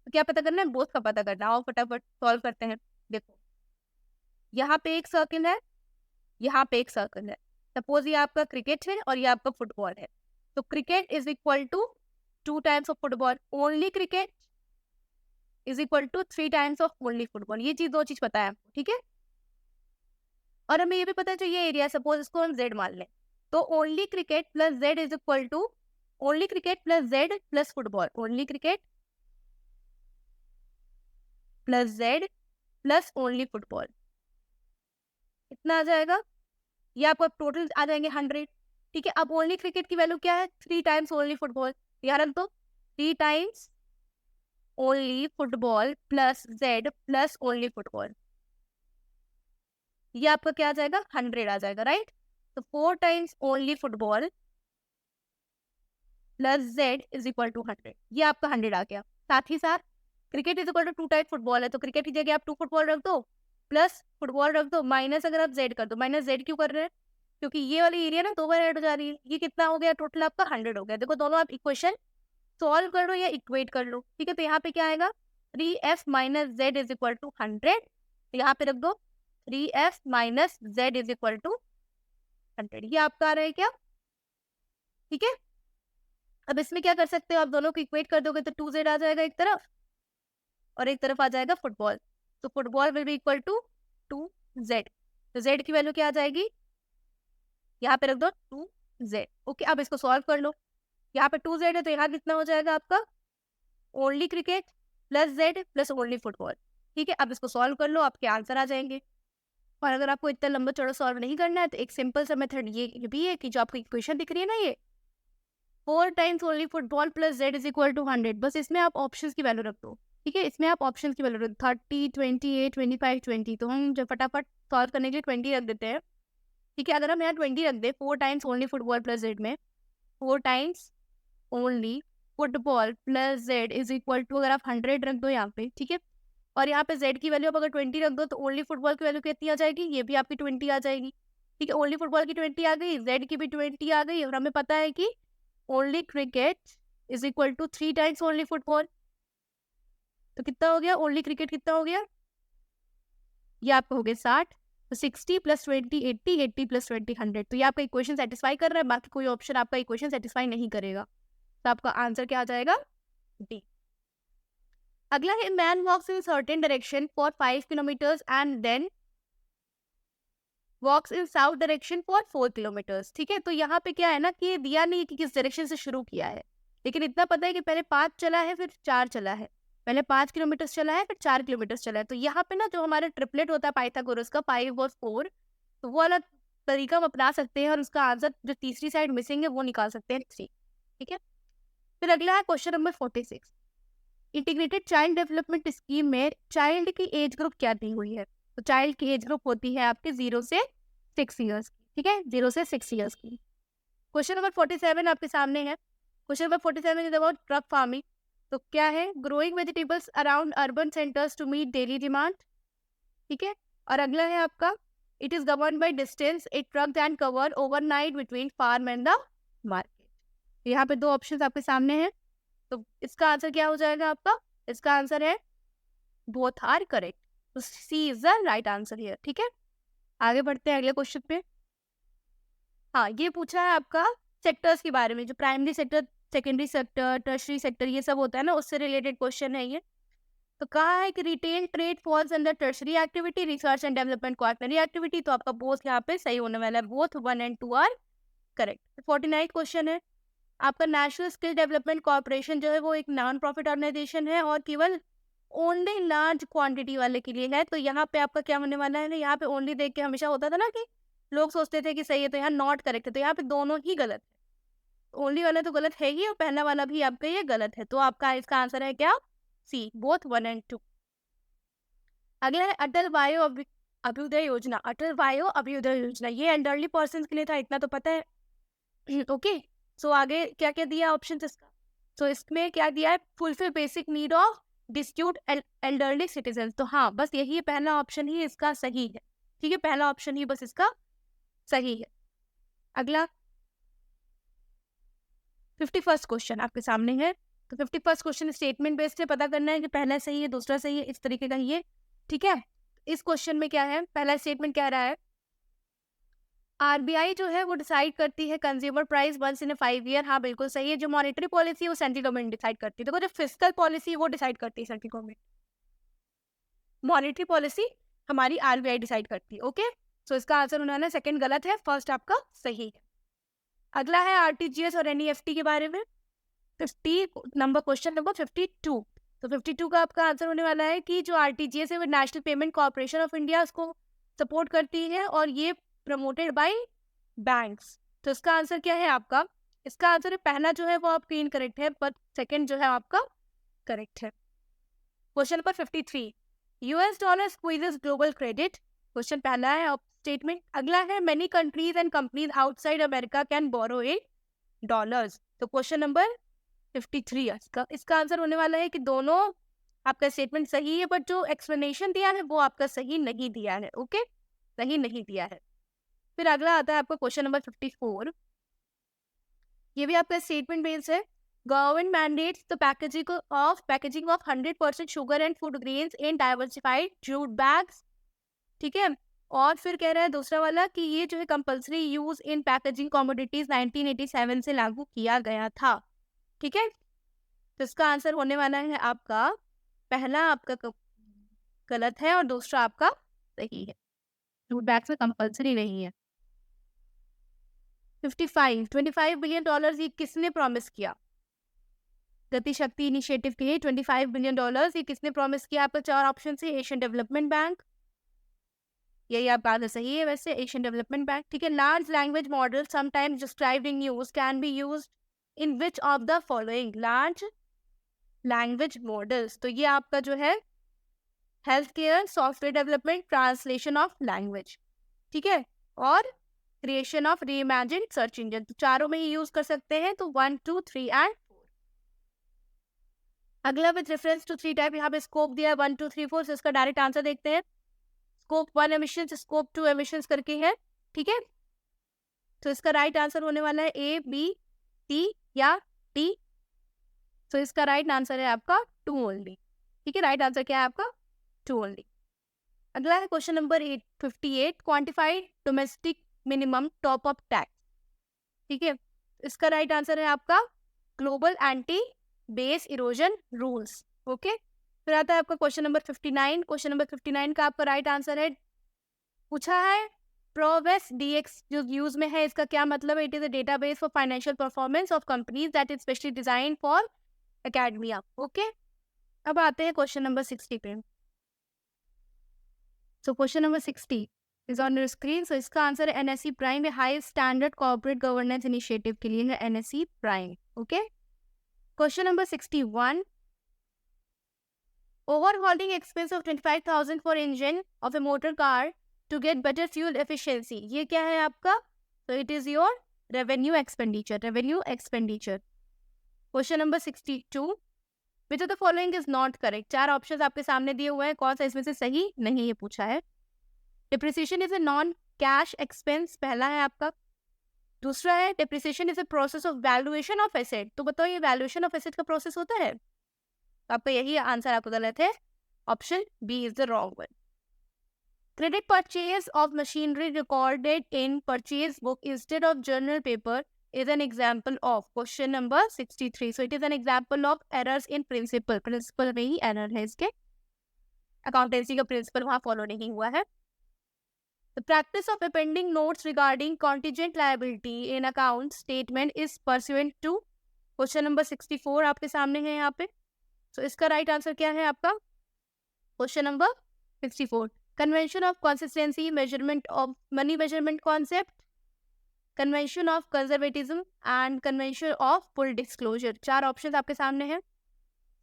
तो क्या पता करना है? बोथ का पता करना। आओ फटाफट सॉल्व करते हैं। देखो, यहाँ पे एक सर्कल है, यहाँ पे एक सर्कल है। सपोज ये आपका क्रिकेट है और ये आपका फुटबॉल है। तो cricket is equal to 2 times of football. Only cricket is equal to 3 times of only football. ये चीज, 2 चीज पता है आपको, ठीक है। और हमें ये भी पता है जो ये एरिया, सपोज इसको हम जेड मान लें, तो only cricket plus Z is equal to only cricket plus Z plus football. Only cricket plus Z plus only football कितना आ जाएगा? ये आपको टोटल आ जाएंगे 100, ठीक है। अब ओनली क्रिकेट की वैल्यू क्या है? 3 टाइम्स ओनली फुटबॉल। यहाँ रख दो, 3 times only football plus Z plus only football. ये आपका क्या आ जाएगा? 100 आ जाएगा, राइट। तो 4 times only football plus Z is equal to 100। ये आपका 100 आ गया। साथ ही साथ cricket is equal to 2 times football है, तो क्रिकेट की जगह आप 2 फुटबॉल रख दो, प्लस फुटबॉल रख दो, माइनस अगर आप जेड कर दो। माइनस जेड क्यों कर रहे हैं? क्योंकि ये वाली एरिया ना 2 बार ऐड हो जा रही है। ये कितना हो गया? टोटल आपका 100 हो गया। देखो, दोनों आप इक्वेशन सॉल्व कर लो या इक्वेट कर लो, ठीक है। तो यहाँ पे क्या आएगा? 3f minus Z is equal to 100। यहाँ पे रख दो 3f minus Z is equal to 100। ये आपका आ रहा है क्या? ठीक है। अब इसमें क्या कर सकते हो आप? दोनों को इक्वेट कर दोगे तो 2z आ जाएगा एक तरफ और एक तरफ आ जाएगा फुटबॉल। तो football will be equal to 2z। तो z की वैल्यू क्या आ जाएगी? यहाँ पे रख दो 2z। ओके, अब इसको सॉल्व कर लो। यहाँ पे 2z है तो यहाँ कितना हो जाएगा आपका? Only cricket plus Z plus only football, ठीक है। अब इसको सॉल्व कर लो, आपके आंसर आ जाएंगे। और अगर आपको इतना लंबा चौड़ा सॉल्व नहीं करना है तो एक सिंपल सा मेथड ये भी है कि जो आपको इक्वेशन दिख रही है ना, ये 4 times only football plus Z is equal to 100, बस इसमें आप ऑप्शंस की वैल्यू रख दो, ठीक है। इसमें आप ऑप्शंस की वैल्यू रख 30, 28, 25, 20। तो हम जब फटाफट सॉल्व करने के लिए 20 रख देते हैं, ठीक है। अगर हम यहाँ 20 रख दे 4 times only football plus Z में, 4 times only football plus Z is equal to, अगर आप 100 रख दो यहाँ पे, ठीक है। और यहाँ पे जेड की वैल्यू आप अगर 20 रख दो तो ओनली फुटबॉल की वैल्यू कितनी आ जाएगी? ये भी आपकी 20 आ जाएगी, ठीक है। ओनली फुटबॉल की 20 आ गई, जेड की भी 20 आ गई, और हमें पता है कि only cricket is equal to 3 times only football. तो कितना हो गया? ओनली क्रिकेट कितना हो गया? ये आपका हो गया 60। तो 60 प्लस 20 80, 80 प्लस 20 100। तो ये आपका इक्वेशन सेटिस्फाई कर रहा है, बाकी कोई ऑप्शन आपका इक्वेशन सेटिस्फाई नहीं करेगा। तो आपका आंसर क्या आ जाएगा? डी। अगला है, man walks in certain direction for 5 kilometres and then walks in south direction for 4 kilometres. ठीक है, तो यहाँ पे क्या है ना कि ये दिया नहीं है कि किस डायरेक्शन से शुरू किया है, लेकिन इतना पता है कि पहले 5 चला है फिर 4 चला है, पहले 5 किलोमीटर चला है फिर 4 किलोमीटर चला है। तो यहाँ पे ना जो हमारा ट्रिपलेट होता है पाइथागोरस का 5 और 4, तो वो वाला तरीका हम अपना सकते हैं और उसका आंसर जो तीसरी साइड मिसिंग है वो निकाल सकते हैं 3। ठीक है, फिर अगला है question number 46। Integrated child development scheme में चाइल्ड की एज ग्रुप क्या दी हुई है? तो चाइल्ड की एज ग्रुप होती है आपके 0 से 6 ईयर्स की। ठीक है, 0 से 6 ईयर्स की। क्वेश्चन नंबर 47 आपके सामने है। Question number 47 is about truck farming. तो क्या है? Growing vegetables around urban centres to meet daily demand. ठीक है, और अगला है आपका it is govern by distance it truck and cover overnight between farm and the market. यहाँ पे 2 ऑप्शन आपके सामने हैं, तो इसका आंसर क्या हो जाएगा आपका? इसका आंसर है बोथ आर करेक्ट, तो C is the right answer here. ठीक है, आगे बढ़ते हैं अगले क्वेश्चन पे। हाँ, ये पूछा है आपका सेक्टर्स के बारे में, जो primary sector, secondary sector, tertiary sector, ये सब होता है ना, उससे रिलेटेड क्वेश्चन है ये। तो कहा है कि retail trade falls under tertiary activity, research and development quaternary activity. तो आपका बोथ यहाँ पे सही होने वाला है, both 1 and 2 are correct. 49 question है आपका नेशनल स्किल डेवलपमेंट कॉर्पोरेशन जो है वो एक नॉन प्रॉफिट ऑर्गेनाइजेशन है और केवल ओनली लार्ज क्वांटिटी वाले के लिए है। तो यहाँ पे आपका क्या होने वाला है ना, यहाँ पे ओनली देख के हमेशा होता था ना कि लोग सोचते थे कि सही है, तो यहाँ नॉट करेक्ट है, तो यहाँ पे दोनों ही गलत है। ओनली वाला तो गलत है ही और पहला वाला भी आपका ये गलत है, तो आपका इसका आंसर है क्या? सी, बोथ 1 and 2। अगला है अटल वायो अभ्युदय योजना। अटल वायो अभ्युदय योजना ये एल्डरली पर्सन के लिए था, इतना तो पता है। ओके, सो आगे क्या क्या दिया ऑप्शन इसका? सो इसमें क्या दिया है? Fulfil basic need of dispute elderly citizen. तो हाँ, बस यही पहला ऑप्शन ही इसका सही है। ठीक है, पहला ऑप्शन ही बस इसका सही है। अगला 51st क्वेश्चन आपके सामने है। तो 51st क्वेश्चन स्टेटमेंट बेस्ड है, पता करना है कि पहला सही है दूसरा सही है, इस तरीके का ये। ठीक है, इस क्वेश्चन में क्या है? पहला स्टेटमेंट कह रहा है आरबीआई जो है वो डिसाइड करती है consumer price once in 5 year. हाँ, बिल्कुल सही है। जो मॉनेटरी पॉलिसी है वो सेंट्रल गवर्नमेंट डिसाइड करती है। देखो, जो फिस्कल पॉलिसी है वो डिसाइड करती है सेंट्रल गवर्नमेंट, मॉनेटरी पॉलिसी हमारी आरबीआई डिसाइड करती है। ओके, सो इसका आंसर उन्होंने सेकंड गलत है, फर्स्ट आपका सही है। अगला है आरटीजीएस और एनईएफटी के बारे में। 50 नंबर क्वेश्चन नंबर 52। तो 52 का आपका आंसर होने वाला है कि जो आरटीजीएस है वो national payment corporation of India उसको सपोर्ट करती है और ये प्रमोटेड बाय बैंक्स। तो इसका आंसर क्या है आपका? इसका आंसर है पहला जो है वो आपका इनकरेक्ट है, पर सेकंड जो है आपका करेक्ट है। Question number 53, US dollar squeezes global credit. Question पहला है स्टेटमेंट। अगला है many countries and companies outside America can borrow in dollars. तो क्वेश्चन नंबर 53 इसका आंसर होने वाला है कि दोनों आपका स्टेटमेंट सही है, बट जो एक्सप्लेनेशन दिया है वो आपका सही नहीं दिया है। ओके, सही नहीं दिया है। फिर अगला आता है आपका क्वेश्चन नंबर 54। ये भी आपका स्टेटमेंट बेस्ड है। Government mandates the packaging of 100% sugar and food grains in diversified jute bags. ठीक है, और फिर कह रहा है दूसरा वाला कि ये जो है compulsory use in packaging commodities 1987 से लागू किया गया था। ठीक है, तो इसका आंसर होने वाला है आपका पहला आपका गलत है और दूसरा आपका सही है। जूट बैग्स में कंपल्सरी नहीं है। 55 $25 बिलियन ये किसने प्रॉमिस किया? गति शक्ति इनिशिएटिव के लिए 25 बिलियन डॉलर ये किसने प्रॉमिस किया? आपका 4 ऑप्शन है। एशियन डेवलपमेंट बैंक, यही आपका आंसर सही है वैसे, एशियन डेवलपमेंट बैंक। ठीक है, large language model sometimes described in news can be used in which of the following? Large language models, तो ये आपका जो है health care, software development, translation of language. ठीक है, और creation of reimagined search engine, तो चारों में ही यूज कर सकते हैं। तो 1, 2, 3 एंड 4। अगला विद रेफरेंस टू 3 टाइप यहाँ पे स्कोप दिया है 1, 2, 3, 4। इसका डायरेक्ट आंसर देखते हैं। स्कोप 1 एमिशन, स्कोप 2 एमिशन करके है। ठीक है, तो इसका राइट आंसर होने वाला है ए, बी, सी या डी। तो इसका राइट आंसर है आपका 2 ओनली। ठीक है, राइट आंसर क्या है आपका? 2 ओनली। अगला है question number 58, quantified domestic minimum top up tax. ठीक है, इसका राइट आंसर है आपका global anti base erosion rules. Okay, फिर आता है आपका क्वेश्चन नंबर 59। क्वेश्चन नंबर 59 का आपका राइट आंसर है, पूछा है प्रोवेस डीएक्स जो यूज में है, इसका क्या मतलब है? It is a database for financial performance of companies that is specially designed for academia. Okay, अब आते हैं क्वेश्चन नंबर 60 पे। So question number 60 is on your screen. So इसका आंसर है NSC prime, high standard corporate governance initiative के लिए है NSC prime. Okay, question number 61, overhauling expense of 25,000 for engine of a motor car to get better fuel efficiency, ये क्या है आपका? So it is your revenue expenditure, revenue expenditure. Question number 62, which of the following is not correct? चार options आपके सामने दिए हुए हैं, कौन सा इसमें से सही नहीं, ये पूछा है। Depreciation is a non cash expense, पहला है आपका। दूसरा है depreciation is a process of valuation of asset, तो बताओ ये वैल्यूएशन ऑफ एसेट का प्रोसेस होता है? तो आपका यही आंसर आपको गलत है, option B is the wrong one. Credit purchase of machinery recorded in purchase book instead of journal paper is an example of question number 63. So it is an example of errors in principle. Principle में ही error है इसके, accountancy का principle वहाँ follow नहीं हुआ है। The practice of appending notes regarding contingent liability in account statement is pursuant to question number 64 आपके सामने है यहाँ पे। So इसका right answer क्या है आपका? Question number 64. Convention of consistency, measurement of money measurement concept, convention of conservatism and convention of full disclosure, चार ऑप्शन आपके सामने हैं।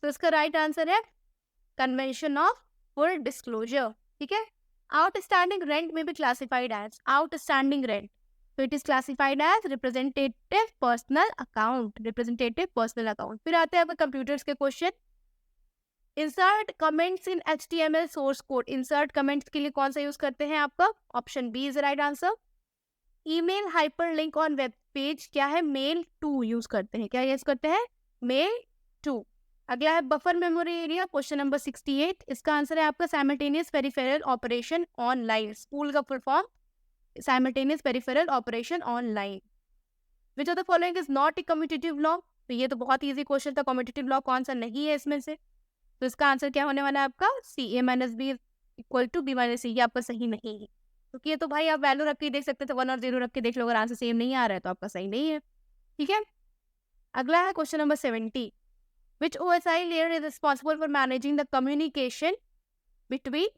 तो इसका राइट आंसर है कन्वेंशन ऑफ फुल डिस्क्लोजर। ठीक है, आउटस्टैंडिंग रेंट में भी क्लासिफाइड एज आउटस्टैंडिंग रेंट, तो it is classified as representative personal account, representative personal account. फिर आते हैं आपके कंप्यूटर्स के question. Insert comments in HTML source code, insert comments के लिए कौन सा यूज करते हैं आपका? Option B is right answer. Email hyperlink on web page क्या है? मेल टू यूज करते हैं, क्या यूज करते हैं? Mail to. अगला है buffer memory area, question number 68, इसका आंसर है आपका simultaneous peripheral operation online, spool का full form simultaneous peripheral operation online. Which of the following is not a commutative law, तो ये तो बहुत ईजी क्वेश्चन था, कम्यूटेटिव लॉ कौन सा नहीं है इसमें से? तो इसका आंसर क्या होने वाला है आपका? C, A minus B equal to B minus C, ये आपका सही नहीं है, क्योंकि ये तो भाई आप वैल्यू रख के देख सकते थे, 1 और 0 रख के देख लो, अगर आंसर सेम नहीं आ रहा है तो आपका सही नहीं है। ठीक है, अगला है question number 70, which OSI layer is responsible for managing the communication between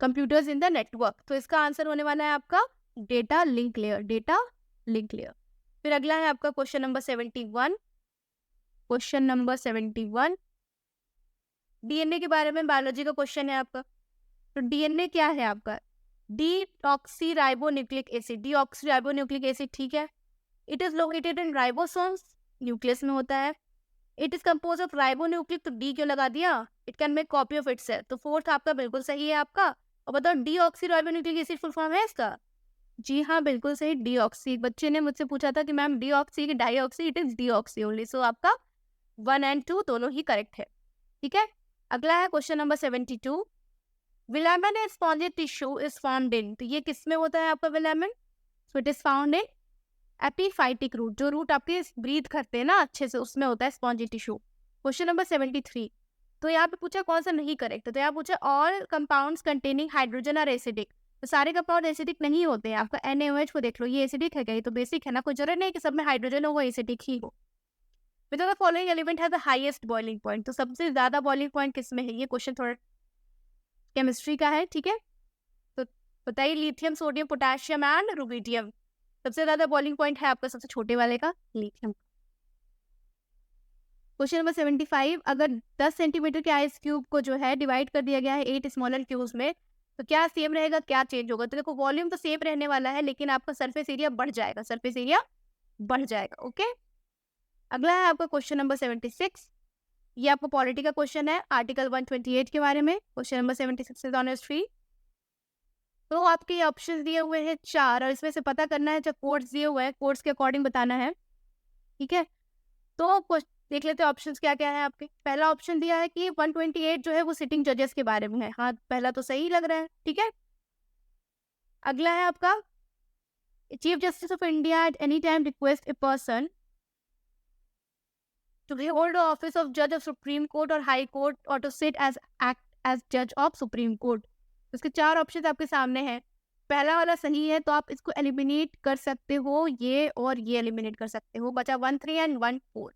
computers in the network, तो इसका आंसर होने वाला है आपका data link layer, data link layer. फिर अगला है आपका question number 71, question number 71 DNA के बारे में, बायोलॉजी का क्वेश्चन है आपका। तो डीएनए क्या है आपका? डीऑक्सीराइबोन्यूक्लिक एसिड, डीऑक्सीराइबोन्यूक्लिक एसिड, ठीक है। It is located in ribosomes, nucleus में होता है। It is compose of ribonucleic, तो डी क्यों लगा दिया? It can make copy of itself, तो फोर्थ आपका बिल्कुल सही है आपका। और बताओ डीऑक्सीराइबोन्यूक्लिक एसिड फुल फॉर्म है इसका? जी हाँ, बिल्कुल सही, डीऑक्सी। बच्चे ने मुझसे पूछा था कि मैम डीऑक्सी की dioxy, it is deoxy only, so आपका 1 and 2 दोनों ही करेक्ट है। ठीक है, अगला है question number 72, velamen spongy tissue is found in, तो ये किस में होता है आपका velamen? So it is found in epiphytic root, जो रूट आपके ब्रीथ करते हैं ना अच्छे से, उसमें होता है स्पॉन्जी टिश्यू। क्वेश्चन नंबर 73, तो यहाँ पे पूछा कौन सा नहीं करेक्ट है, तो यहाँ पूछा all compounds containing hydrogen are acidic, तो सारे कंपाउंड एसिडिक नहीं होते हैं। आपका NaOH को देख लो, ये एसिडिक है क्या? ये तो बेसिक है ना, कोई जरूरत नहीं कि सब में हाइड्रोजन हो वो एसिडिक ही हो। विच of the following element has the highest boiling point, तो सबसे ज्यादा बॉइलिंग पॉइंट किस में है? ये क्वेश्चन थोड़ा केमिस्ट्री का है, ठीक है। तो बताइए, lithium, sodium, potassium and rubidium, सबसे ज्यादा बॉइलिंग पॉइंट है आपका सबसे छोटे वाले का, लिथियम। क्वेश्चन नंबर 75, अगर 10 सेंटीमीटर के आइस क्यूब को जो है डिवाइड कर दिया गया है 8 स्मॉलर क्यूब्स में, तो क्या सेम रहेगा, क्या चेंज होगा? तो देखो वॉल्यूम तो सेम रहने वाला है, लेकिन आपका सरफेस एरिया बढ़ जाएगा, सरफेस एरिया बढ़ जाएगा। ओके, अगला है आपका क्वेश्चन नंबर 76, ये आपका पॉलिटी का क्वेश्चन है, आर्टिकल 128 के बारे में। Question number 76 is on your screen. तो आपके ऑप्शंस दिए हुए हैं 4, और इसमें से पता करना है, जो कोड्स दिए हुए हैं कोड्स के अकॉर्डिंग बताना है। ठीक है, तो देख लेते हैं ऑप्शंस क्या क्या है आपके। पहला ऑप्शन दिया है कि 128 जो है वो सिटिंग जजेस के बारे में है, हाँ पहला तो सही लग रहा है, ठीक है। अगला है आपका, chief justice of India at any time request a person to hold the office of judge of Supreme Court or High Court or to sit as act as judge of Supreme Court. इसके 4 option आपके सामने हैं। पहला वाला सही है तो आप इसको एलिमिनेट कर सकते हो, ये और ये एलिमिनेट कर सकते हो। बचा 1 3 एंड 1 4।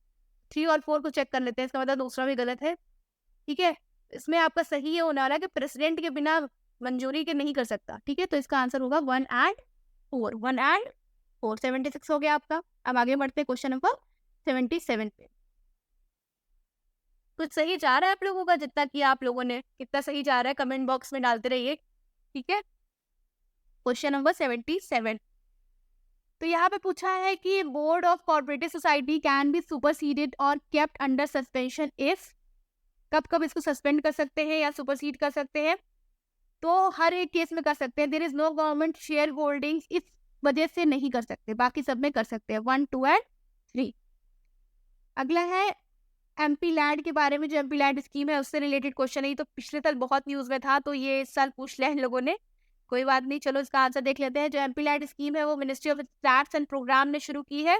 3 और 4 को चेक कर लेते हैं, इसका मतलब दूसरा भी गलत है। ठीक है, इसमें आपका सही ये होने वाला है कि प्रेसिडेंट के बिना मंजूरी के नहीं कर सकता। ठीक है, तो इसका आंसर होगा 1 एंड 4। 1 एंड 4 76 हो गया आपका। अब आगे बढ़ते हैं क्वेश्चन नंबर 77 पे। कुछ सही जा रहा है आप लोगों का, जितना कि आप लोगों ने कितना सही जा रहा है कमेंट बॉक्स में डालते रहिए। ठीक है, क्वेश्चन नंबर 77। तो यहाँ पे पूछा है कि board of cooperative society can be superseded और केप्ट अंडर सस्पेंशन इफ, कब कब इसको सस्पेंड कर सकते हैं या सुपरसीड कर सकते हैं? तो हर एक केस में कर सकते हैं। There is no government share holdings, इस वजह से नहीं कर सकते, बाकी सब में कर सकते हैं। 1 2 एंड 3। अगला है एमपी लैंड के बारे में, जो एमपी लैंड स्कीम है उससे रिलेटेड क्वेश्चन है। ये तो पिछले साल बहुत न्यूज में था, तो ये इस साल पूछ लिया इन लोगों ने, कोई बात नहीं। चलो इसका आंसर देख लेते हैं। जो एमपी लैंड स्कीम है वो ministry of stats and programme ने शुरू की है।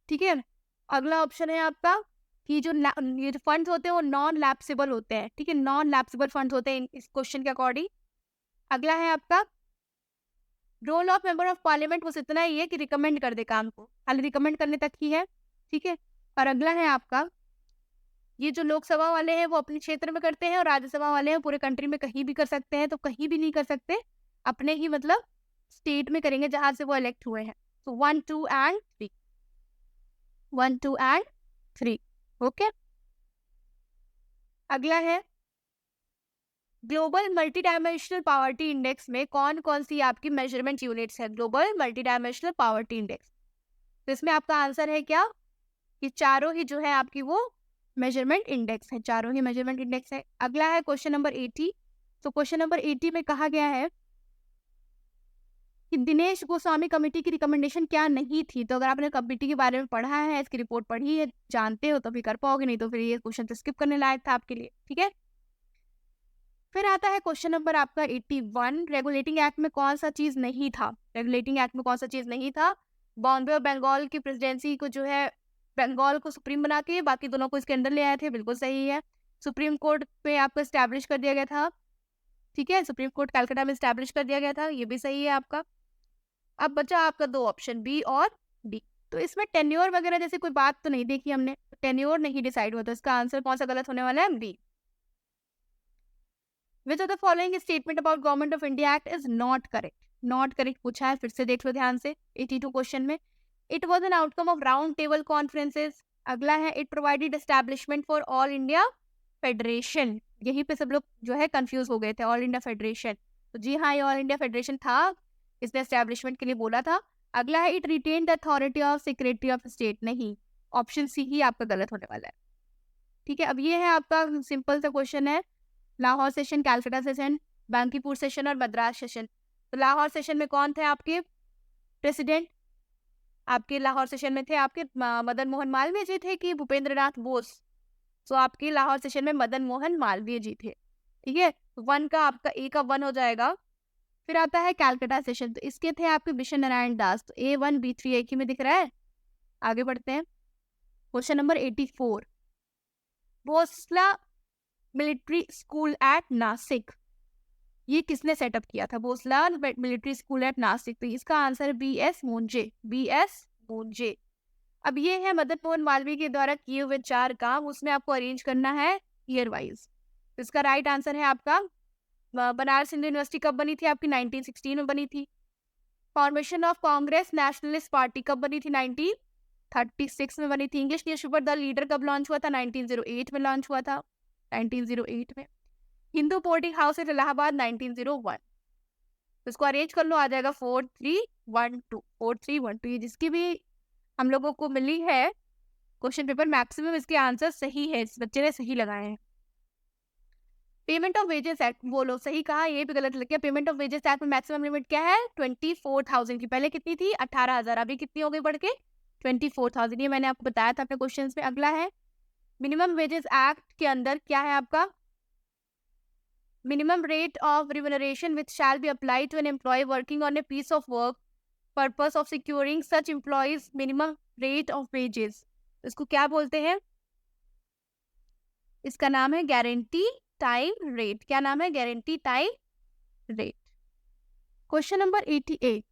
ठीक है, अगला ऑप्शन है आपका कि जो ये जो फंड्स होते हैं वो नॉन लैप्सेबल होते हैं। ठीक है, नॉन लैप्सेबल फंड्स होते हैं इस क्वेश्चन के अकॉर्डिंग। अगला है आपका role of member of parliament, बस इतना ही है कि रिकमेंड कर दे काम को, खाली रिकमेंड करने तक ही है। ठीक है, और अगला है आपका ये जो लोकसभा वाले हैं वो अपने क्षेत्र में करते हैं और राज्यसभा वाले हैं पूरे कंट्री में कहीं भी कर सकते हैं। तो कहीं भी नहीं कर सकते, अपने ही मतलब स्टेट में करेंगे जहां से वो इलेक्ट हुए हैं। तो 1 2 एंड 3। 1 2 एंड 3। ओके, अगला है global multi dimensional poverty index में कौन कौन सी आपकी मेजरमेंट यूनिट्स है? Global multi dimensional poverty index, तो इसमें आपका आंसर है क्या कि चारों ही जो है आपकी वो मेजरमेंट इंडेक्स है, चारों ही मेजरमेंट इंडेक्स है। अगला है क्वेश्चन नंबर 80। तो क्वेश्चन नंबर 80 में कहा गया है कि दिनेश गोस्वामी कमेटी की रिकमेंडेशन क्या नहीं थी? तो अगर आपने कमेटी के बारे में पढ़ा है, इसकी रिपोर्ट पढ़ी है, जानते हो तो भी कर पाओगे, नहीं तो फिर ये क्वेश्चन तो स्किप करने लायक था आपके लिए। ठीक है, फिर आता है क्वेश्चन नंबर आपका 81। रेगुलेटिंग एक्ट में कौन सा चीज नहीं था? रेगुलेटिंग एक्ट में कौन सा चीज नहीं था? बॉम्बे और बंगाल की प्रेसिडेंसी को जो है, बंगाल को सुप्रीम बना के बाकी दोनों को इसके अंदर ले आए थे, बिल्कुल सही है। सुप्रीम कोर्ट पे आपको स्टैब्लिश कर दिया गया था। ठीक है, सुप्रीम कोर्ट कलकत्ता में स्टैब्लिश कर दिया गया था, ये भी सही है आपका। अब बचा आपका 2 ऑप्शन बी और डी। तो इसमें टेन्योर वगैरह जैसे कोई बात तो नहीं देखी हमने, टेन्योर नहीं डिसाइड हुआ, तो इसका आंसर कौन सा गलत होने वाला है? B. Which of the following statement about Government of India Act is not correct? Not correct पूछा है, फिर से देख लो ध्यान से 82 क्वेश्चन में। It was an outcome of round table conferences। अगला है it provided establishment for all India Federation। यहीं पे सब लोग जो है कंफ्यूज हो गए थे, ऑल इंडिया फेडरेशन। तो जी हाँ, ये ऑल इंडिया फेडरेशन था, इसने एस्टेब्लिशमेंट के लिए बोला था। अगला है it retain the authority of secretary of state. नहीं, ऑप्शन सी ही आपका गलत होने वाला है। ठीक है, अब ये है आपका सिंपल सा क्वेश्चन है, Lahore session, Calcutta session, Bankipur session और मद्रास सेशन। तो लाहौर सेशन में कौन थे आपके प्रेसिडेंट? आपके लाहौर सेशन में थे आपके मदन मोहन मालवीय जी थे कि भूपेंद्र नाथ बोस? तो आपके लाहौर सेशन में मदन मोहन मालवीय जी थे। ठीक है, 1 का आपका ए का 1 हो जाएगा। फिर आता है कैलकाटा सेशन, तो इसके थे आपके विशन नारायण दास। तो A1 B3 एक ही में दिख रहा है। आगे बढ़ते हैं, question number 84। Bhonsala military school at Nashik, ये किसने सेटअप किया था? Bhonsala military school at Nashik. तो इसका answer BS Moonje. BS Moonje. अब ये है मदन मोहन मालवीय के द्वारा किए हुए 4 काम, उसमें आपको अरेंज करना है ईयर वाइज। तो इसका राइट आंसर है आपका बनारस हिंदू यूनिवर्सिटी कब बनी थी आपकी? 1916 में बनी थी। Formation of Congress nationalist party कब बनी थी? 1936 में बनी थी। इंग्लिश न्यूज़पेपर द लीडर कब लॉन्च हुआ था? 1908 में लॉन्च हुआ था, 1908 में। Hindu boarding house at Allahabad 1901। तो इसको अरेंज कर लो, आ जाएगा 4312। 4312, ये जिसकी भी हम लोगों को मिली है क्वेश्चन पेपर, मैक्सिमम इसके आंसर सही है, इस बच्चे ने सही लगाए हैं। पेमेंट ऑफ वेजेस एक्ट, बोलो सही कहा, ये भी गलत लग गया। पेमेंट ऑफ वेजेस एक्ट में मैक्सिमम लिमिट क्या है? 24,000 की, पहले कितनी थी? 18,000, अभी कितनी हो गई बढ़ के? 24,000। ये मैंने आपको बताया था अपने क्वेश्चन में। अगला है मिनिमम वेजेस एक्ट के अंदर क्या है आपका? Minimum rate of remuneration which shall be apply to an employ working on a piece of work purpose of securing such employees minimum rate of wages. इसको क्या बोलते हैं? इसका नाम है गारंटी टाइम रेट। क्या नाम है? Guarantee time rate. Question number 88,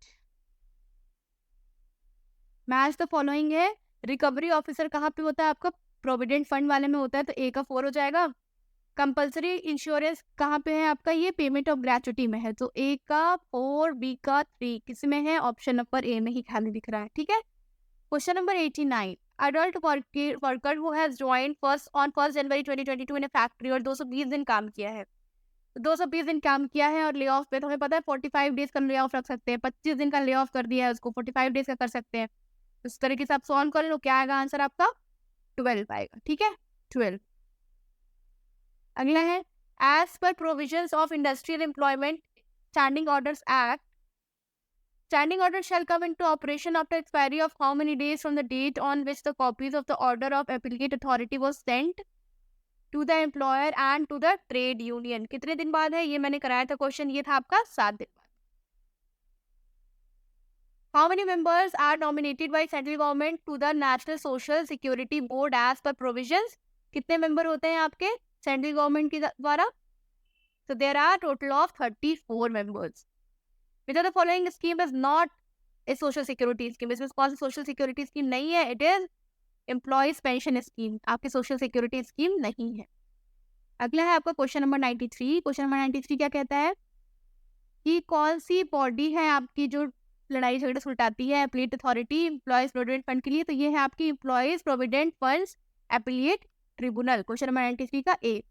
match the following है। रिकवरी ऑफिसर कहाँ पे होता है आपका? प्रोविडेंट फंड वाले में होता है, तो ए का 4 हो जाएगा। कंपल्सरी इंश्योरेंस कहाँ पे है आपका? ये पेमेंट ऑफ ग्रेचुटी में है, तो ए का 4, बी का 3, किस में है? ऑप्शन नंबर ए में ही खाली दिख रहा है, ठीक है। Question number 89, adult worker who has joined on 1st January 2022 in a factory और 220 दिन काम किया है, 220 दिन काम किया है और ले ऑफ पे, तो हमें पता है 45 डेज का ले ऑफ रख सकते हैं, 25 दिन का ले ऑफ कर दिया है उसको, 45 डेज का कर सकते हैं। इस तरीके से आप सॉल्व कर लो, क्या आएगा आंसर आपका? 12 आएगा, ठीक है, 12। अगला है, as per provisions of industrial employment standing orders act, standing order shall come into operation after expiry of how many days from the date on which the copies of the order of appellate authority was sent to the employer and to the trade union। कितने दिन बाद है? ये मैंने कराया था question, ये था आपका 7 दिन बाद। How many members are nominated by central government to the National Social Security Board as per provisions? कितने मेंबर होते हैं आपके सेंट्रल गवर्नमेंट के द्वारा? So there are total of 34 members. Which of the following scheme is not a social security scheme? इसमें कौन सी social security scheme नहीं है? It is employees pension scheme, आपकी social security scheme नहीं है। अगला है आपका क्वेश्चन नंबर 93। क्वेश्चन नंबर 93 क्या कहता है कि कौन सी बॉडी है आपकी जो लड़ाई झगड़े सुलटाती है appellate authority employees provident fund के लिए? तो ये है आपकी employees provident funds appellate tribunal, question number 93 का ए।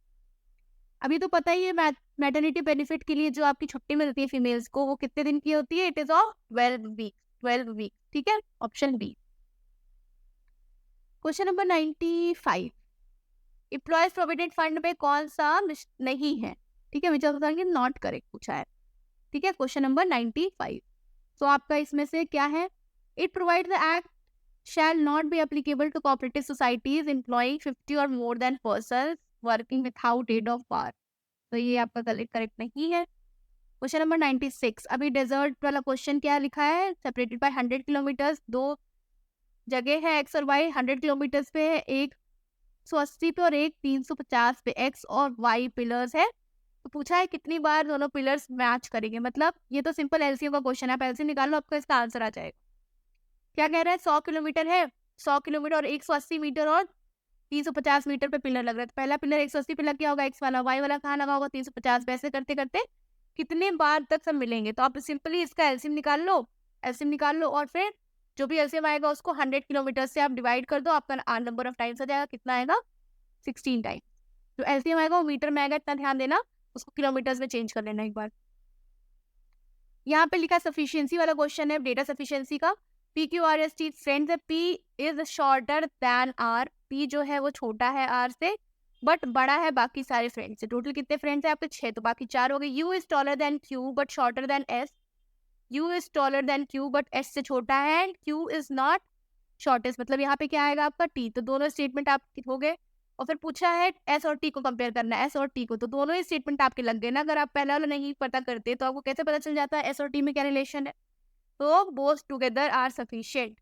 अभी तो पता ही है मैटरनिटी बेनिफिट के लिए जो आपकी छुट्टी मिलती है फीमेल्स को, वो कितने दिन की होती है? इट इज ऑफ 12 वीक, ठीक है, option B. Question number 95, employees provident fund में कौन सा नहीं है? ठीक है, विच नॉट करेक्ट पूछा है, ठीक है, क्वेश्चन नंबर 95। तो आपका इसमें से क्या है? It provide the act shall not be applicable to cooperative societies employing 50 or more than persons working without aid of power। तो ये आपका करेक्ट नहीं है। क्वेश्चन नंबर 96, अभी डेजर्ट वाला क्वेश्चन क्या लिखा है? सेपरेटेड बाय 100 किलोमीटर्स, दो जगह है एक्स और वाई, 100 किलोमीटर्स पे है, एक 180 पे और एक 350 पे, एक्स और वाई पिलर्स है। तो पूछा है कितनी बार दोनों पिलर्स मैच करेंगे, मतलब ये तो सिंपल एलसीएम का क्वेश्चन है, आप एलसीएम निकाल लो, आपका इसका आंसर आ जाएगा। क्या कह रहा है? 100 किलोमीटर है, 100 किलोमीटर और 180 मीटर और 350 मीटर पे पिलर लग रहा है। तो पहला पिलर 180 पे लग गया होगा एक्स वाला, वाई वाला कहाँ लगा होगा? 350 पे। ऐसे करते करते कितने बार तक सब मिलेंगे? तो आप सिंपली इसका एलसीएम निकाल लो, एलसीएम निकाल लो और फिर जो भी एलसीएम आएगा उसको 100 किलोमीटर से आप डिवाइड कर दो, आपका नंबर ऑफ टाइम्स आ जाएगा। कितना आएगा? 16 टाइम। जो एलसीएम आएगा वो मीटर में आएगा, इतना ध्यान देना, उसको किलोमीटर्स में चेंज कर लेना एक बार। यहाँ पे लिखा सफिशियंसी वाला क्वेश्चन है, डेटा सफिशियंसी का। PQRST फ्रेंड्स है, P is shorter than R, P जो है वो छोटा है R से बट बड़ा है बाकी सारे फ्रेंड्स से। टोटल कितने फ्रेंड्स हैं आपके? 6, तो बाकी 4 हो गए। U is taller than Q but shorter than S, U is taller than Q but S से छोटा है, and Q is not shortest, मतलब यहाँ पे क्या आएगा आपका? T। तो दोनों स्टेटमेंट आप हो गए। और फिर पूछा है S और T को कंपेयर करना है, S और T को, तो दोनों ही स्टेटमेंट आपके लग गए ना। अगर आप पहला वाला नहीं पता करते तो आपको कैसे पता चल जाता है S और T में क्या रिलेशन है? तो बोथ टुगेदर आर सफिशिएंट।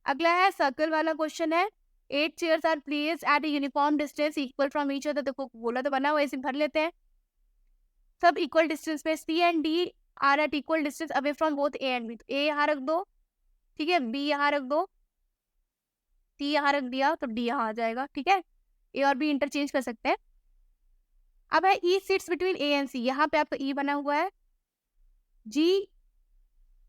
अगला है सर्कल वाला क्वेश्चन है, 8 chairs are placed at a uniform distance equal from each other. देखो बोला तो बना, वैसे भर लेते हैं। सब इक्वल डिस्टेंस पे, C and D are at equal distance away from both A and B। तो A यहाँ रख दो, ठीक है, B यहाँ रख दो, C यहाँ रख दिया तो D यहाँ आ जाएगा, ठीक है। A और B इंटरचेंज कर सकते हैं। अब है E sits between A and C, यहाँ पे आपका E बना हुआ है, G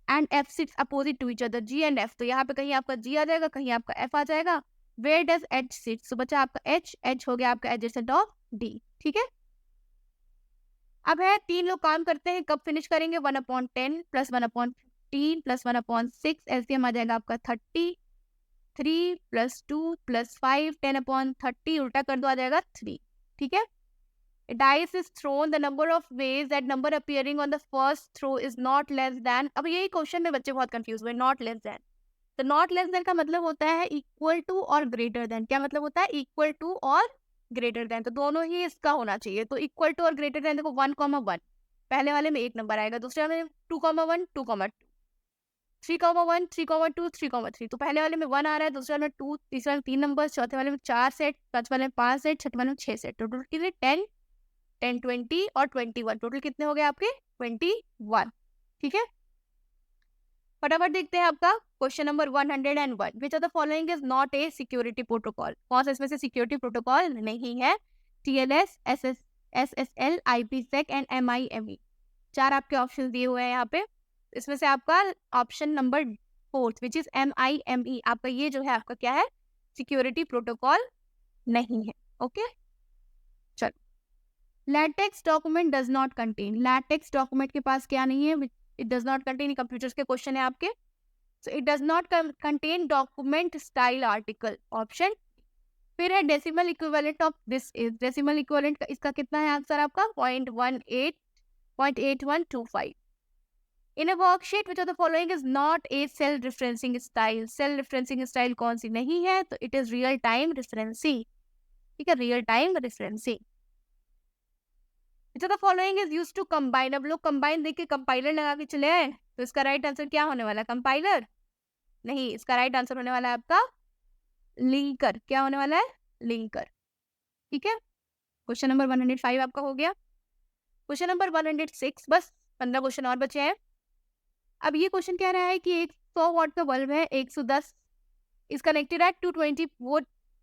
and F sits opposite to each other, G and F। तो यहाँ पे कहीं आपका G आ जाएगा, कहीं आपका F आ जाएगा। Where does H sit? तो बचा आपका H, H हो गया आपका एडजेसेंट ऑफ D, ठीक है। अब है 3 लोग काम करते हैं, कब फिनिश करेंगे? 1/10 प्लस 1/15 प्लस 1/6, एलसीएम आ जाएगा आपका 30, 3 प्लस 2 प्लस 5, 10/30, उल्टा कर दो आ जाएगा 3, ठीक है। A dice is thrown, the number of ways that number appearing on the first throw is not less than। अब यही क्वेश्चन में बच्चे बहुत कंफ्यूज हुए, नॉट लेस देन। तो नॉट लेस देन का मतलब होता है इक्वल टू और ग्रेटर देन। क्या मतलब होता है? इक्वल टू और ग्रेटर देन, तो दोनों ही इसका होना चाहिए। तो इक्वल टू और ग्रेटर देन, देखो 1,1 पहले वाले में 1 नंबर आएगा, दूसरे वाले में 2,1 2,2, 3,1 3,2 3,3। तो पहले वाले में 1 आ रहा है, दूसरे वाले में 2, तीसरे वाले में 3 नंबर, चौथे वाले में 4 सेट, पांचवे वाले में 5 सेट, छठे वाले में 6 सेट। टोटल कितने? 10 10 20 और 21, टोटल कितने हो गए आपके? 2021। ठीक है, फटाफट देखते हैं आपका question number 101। Which of the following is not A security protocol? कौन सा इसमें से सिक्योरिटी प्रोटोकॉल नहीं है? TLS, SSL, IPsec and MIME। 4 आपके ऑप्शन दिए हुए हैं यहाँ पे। इसमें से आपका option number 4 which is MIME, आपका ये जो है आपका क्या है? सिक्योरिटी प्रोटोकॉल नहीं है। ओके, चलो। LaTeX document does not contain, LaTeX document के पास क्या नहीं है? It does not contain, computers के क्वेश्चन है आपके। So it does not contain document style article, option. फिर है decimal equivalent of this is, decimal equivalent का इसका कितना है आंसर आपका? 0.8125। In a worksheet which of the following is not a cell referencing style, cell referencing style कौन सी नहीं है? तो it is real time referencing. ठीक है, real time referencing. Which of the following is used to combine, अब लोग combine देख के कंपाइलर लगा के चले आए, तो इसका राइट आंसर क्या होने वाला है? कंपाइलर नहीं, इसका राइट आंसर होने वाला है आपका लिंकर। क्या होने वाला है? लिंकर। ठीक है, क्वेश्चन नंबर 105 आपका हो गया। क्वेश्चन नंबर 106, बस 15 क्वेश्चन और बचे हैं। अब ये क्वेश्चन कह रहा है कि एक 100 वाट का बल्ब है, 110 is connected eight 220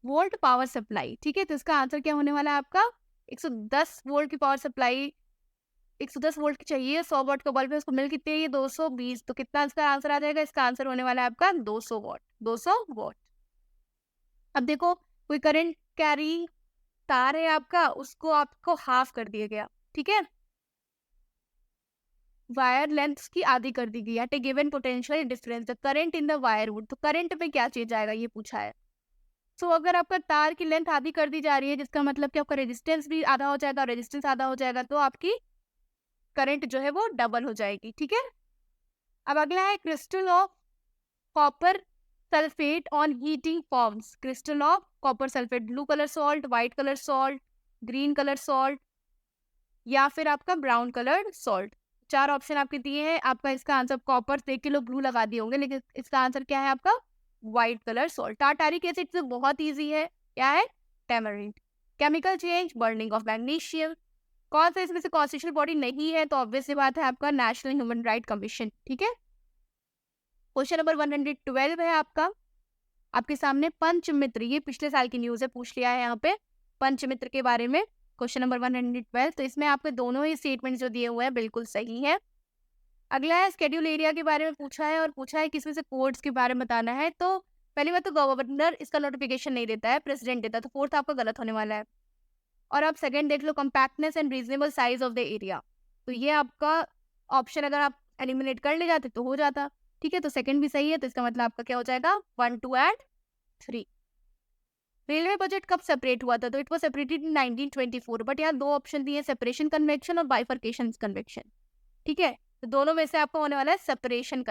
volt power supply. ठीक है, तो इसका आंसर क्या होने वाला है आपका? 110 वोल्ट की पावर सप्लाई, 110 वोल्ट की चाहिए, 100 वाट का बल्ब है, उसको मिल कितनी है? ये 220, तो कितना इसका आंसर आ जाएगा? इसका आंसर होने वाला है आपका 200 वाट, 200 वाट। अब देखो, कोई करंट कैरी तार है आपका, उसको आपको हाफ कर दिया गया। ठीक है, वायर लेंथ की आधी कर दी गई at a given potential difference the current in the wire would, तो करंट में क्या चेंज आएगा ये पूछा है। सो अगर आपका तार की लेंथ आधी कर दी जा रही है, जिसका मतलब कि आपका रेजिस्टेंस भी आधा हो जाएगा, रेजिस्टेंस आधा हो जाएगा, तो आपकी करंट जो है वो डबल हो जाएगी। ठीक है, अब अगला है crystal of copper sulphate on heating forms, crystal of copper sulphate, blue colour salt, white colour salt, green colour salt या फिर आपका ब्राउन कलर सॉल्ट। 4 ऑप्शन आपके दिए हैं, आपका इसका आंसर कॉपर देख के लोग ब्लू लगा दिए होंगे, लेकिन इसका आंसर क्या है आपका? White colour salt. Tartaric acid से बहुत इजी है, क्या है? Tamarind. Chemical change, burning of magnesium. कौन सा इसमें से कॉन्स्टिट्यूशनल बॉडी नहीं है? तो ऑब्वियस सी बात है आपका नेशनल ह्यूमन राइट कमीशन। ठीक है, क्वेश्चन नंबर 112 है आपका, आपके सामने पंचमित्र, ये पिछले साल की न्यूज है, पूछ लिया है यहाँ पे पंचमित्र के बारे में। क्वेश्चन नंबर 112, तो इसमें आपके दोनों ही स्टेटमेंट जो दिए हुए हैं बिल्कुल सही है। अगला है स्केड्यूल एरिया के बारे में पूछा है, और पूछा है किसमें से कोड्स के बारे में बताना है। तो पहली बात तो गवर्नर इसका नोटिफिकेशन नहीं देता है, प्रेसिडेंट देता है, तो फोर्थ आपका गलत होने वाला है। और आप सेकंड देख लो, compactness and reasonable size of the area, तो ये आपका ऑप्शन अगर आप एलिमिनेट कर ले जाते तो हो जाता। ठीक है, तो सेकंड भी सही है, तो इसका मतलब आपका क्या हो जाएगा? 1, 2 एंड 3। रेलवे बजट कब सेपरेट हुआ था? तो it was separated in 1924, but यहाँ 2 ऑप्शन दिए, सेपरेशन कन्वेक्शन और बाइफर्केशन कन्वेक्शन। ठीक है, तो दोनों में से आपको होने वाला है separation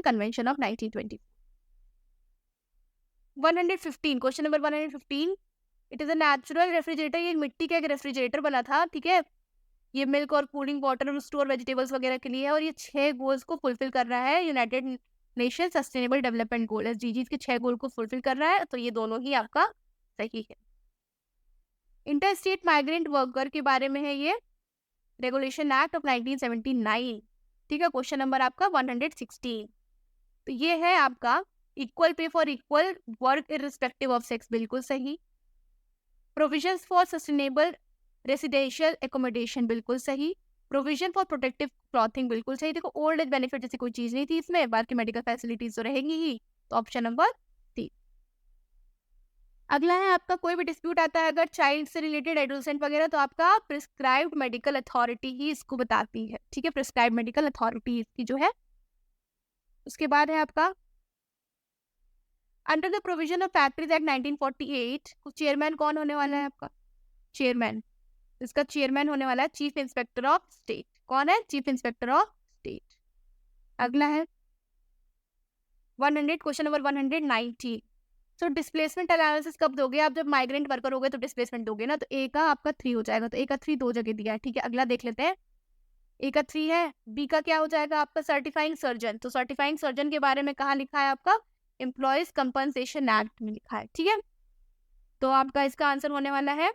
convention of 1920। 115, question number 115, it is a natural refrigerator, ये मिट्टी का एक रेफ्रिजरेटर बना था। ठीक है, ये मिल्क और कूलिंग वाटर और स्टोर वेजिटेबल्स वगैरह के लिए है, और ये 6 गोल्स को फुलफिल कर रहा है, United nation sustainable development goal SDGs के 6 गोल को फुलफिल कर रहा है, तो ये दोनों ही आपका सही है। इंटर स्टेट माइग्रेंट वर्कर के बारे में है ये, रेगुलेशन एक्ट ऑफ 1979। ठीक है, क्वेश्चन नंबर आपका 116, तो ये है आपका equal pay for equal work irrespective of sex, बिल्कुल सही। Provisions for sustainable residential accommodation, बिल्कुल सही। प्रोविजन फॉर प्रोटेक्टिव क्लॉथिंग, बिल्कुल सही। देखो, ओल्ड एज बेनिफिट जैसी कोई चीज नहीं थी इसमें, बाकी मेडिकल फैसिलिटीज तो रहेंगी ही, तो ऑप्शन नंबर 3। अगला है आपका, कोई भी डिस्प्यूट आता है अगर चाइल्ड से रिलेटेड, एडोलसेंट वगैरह, तो आपका प्रिस्क्राइब्ड मेडिकल अथॉरिटी ही इसको बताती है। ठीक है, प्रिस्क्राइब्ड मेडिकल अथॉरिटी इसकी जो है। उसके बाद है आपका, under the provision of factories act 1948, chairman कौन होने वाला है आपका? चेयरमैन, इसका चेयरमैन होने वाला है चीफ इंस्पेक्टर ऑफ स्टेट। कौन है? Chief inspector of state. अगला है 100, क्वेश्चन नंबर 190, तो डिस्प्लेसमेंट एनालिसिस कब दोगे आप? जब माइग्रेंट वर्कर हो गए तो डिस्प्लेसमेंट दोगे ना, तो ए का आपका 3 हो जाएगा, तो ए का 3 2 जगह दिया है। ठीक है, अगला देख लेते हैं, ए का 3 है, बी का क्या हो जाएगा आपका? सर्टिफाइंग सर्जन, तो सर्टिफाइंग सर्जन के बारे में कहाँ लिखा है आपका? एम्प्लॉयज कंपनसेशन एक्ट में लिखा है। ठीक है, तो आपका इसका आंसर होने वाला है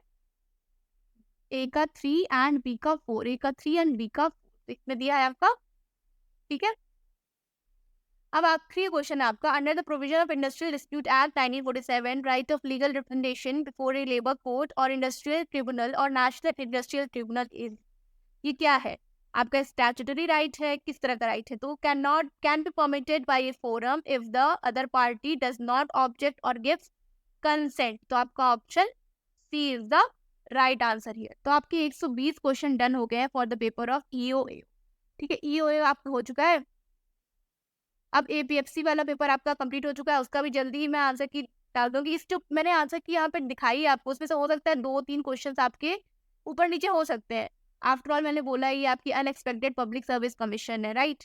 ए का 3 एंड बी का 4, ए का 3 एंड बी का 4 इसमें दिया है आपका, ठीक है। अब आखिरी क्वेश्चन है आपका, under the provision of industrial dispute act 1947 right of legal representation before a labour court और इंडस्ट्रियल ट्रिब्यूनल और नेशनल इंडस्ट्रियल ट्रिब्यूनल इज, ये क्या है आपका स्टैट्यूटरी राइट है, किस तरह का राइट है, तो can be permitted by a forum if the other party does not object और गिव्स कंसेंट, तो आपका option C is the right answer here. तो आपके 120 क्वेश्चन डन हो गए हैं for the paper of EOA, ठीक है। ईओए आपका हो चुका है। अब एपीएफसी वाला पेपर आपका कंप्लीट हो चुका है, उसका भी जल्दी ही मैं आंसर की डाल दूंगी। इस जो मैंने आंसर की यहाँ पे दिखाई है आपको, उसमें से हो सकता है 2-3 क्वेश्चंस आपके ऊपर नीचे हो सकते हैं। आफ्टर ऑल मैंने बोला ये आपकी अनएक्सपेक्टेड पब्लिक सर्विस कमीशन है, राइट।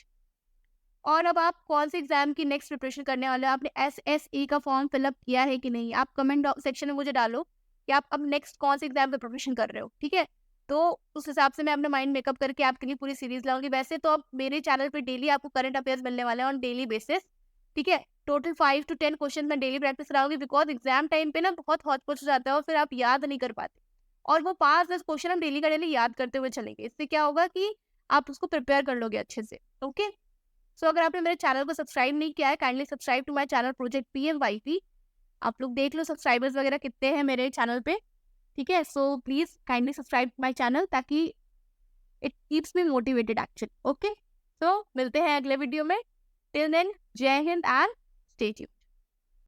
और अब आप कौन से एग्जाम की नेक्स्ट प्रिपरेशन करने वाले हो, आपने एसएसई का फॉर्म फिलअप किया है कि नहीं, आप कमेंट सेक्शन में मुझे डालो कि आप अब नेक्स्ट कौन से एग्जाम की प्रिपरेशन कर रहे हो, ठीक है। तो उस हिसाब से मैं अपना माइंड मेकअप करके आपके लिए पूरी सीरीज लाऊंगी। वैसे तो अब मेरे चैनल पे डेली आपको करंट अफेयर्स मिलने वाले हैं ऑन डेली बेसिस, ठीक है। टोटल 5 to 10 क्वेश्चन मैं डेली प्रैक्टिस कराऊंगी, बिकॉज एग्जाम टाइम पे ना बहुत हॉट हो जाता है और फिर आप याद नहीं कर पाते, और वो 5-10 क्वेश्चन हम डेली का डेली याद करते हुए चलेंगे। इससे क्या होगा कि आप उसको प्रिपेयर कर लोगे अच्छे से, ओके। सो अगर आपने मेरे चैनल को सब्सक्राइब नहीं किया है, kindly subscribe to my channel project PMYP। आप लोग देख लो सब्सक्राइबर्स वगैरह कितने हैं मेरे चैनल पे, ठीक है। So please kindly subscribe my channel ताकि it keeps me motivated actually, okay. So मिलते हैं अगले वीडियो में। टिल देन, जय हिंद एंड स्टे ट्यून्ड।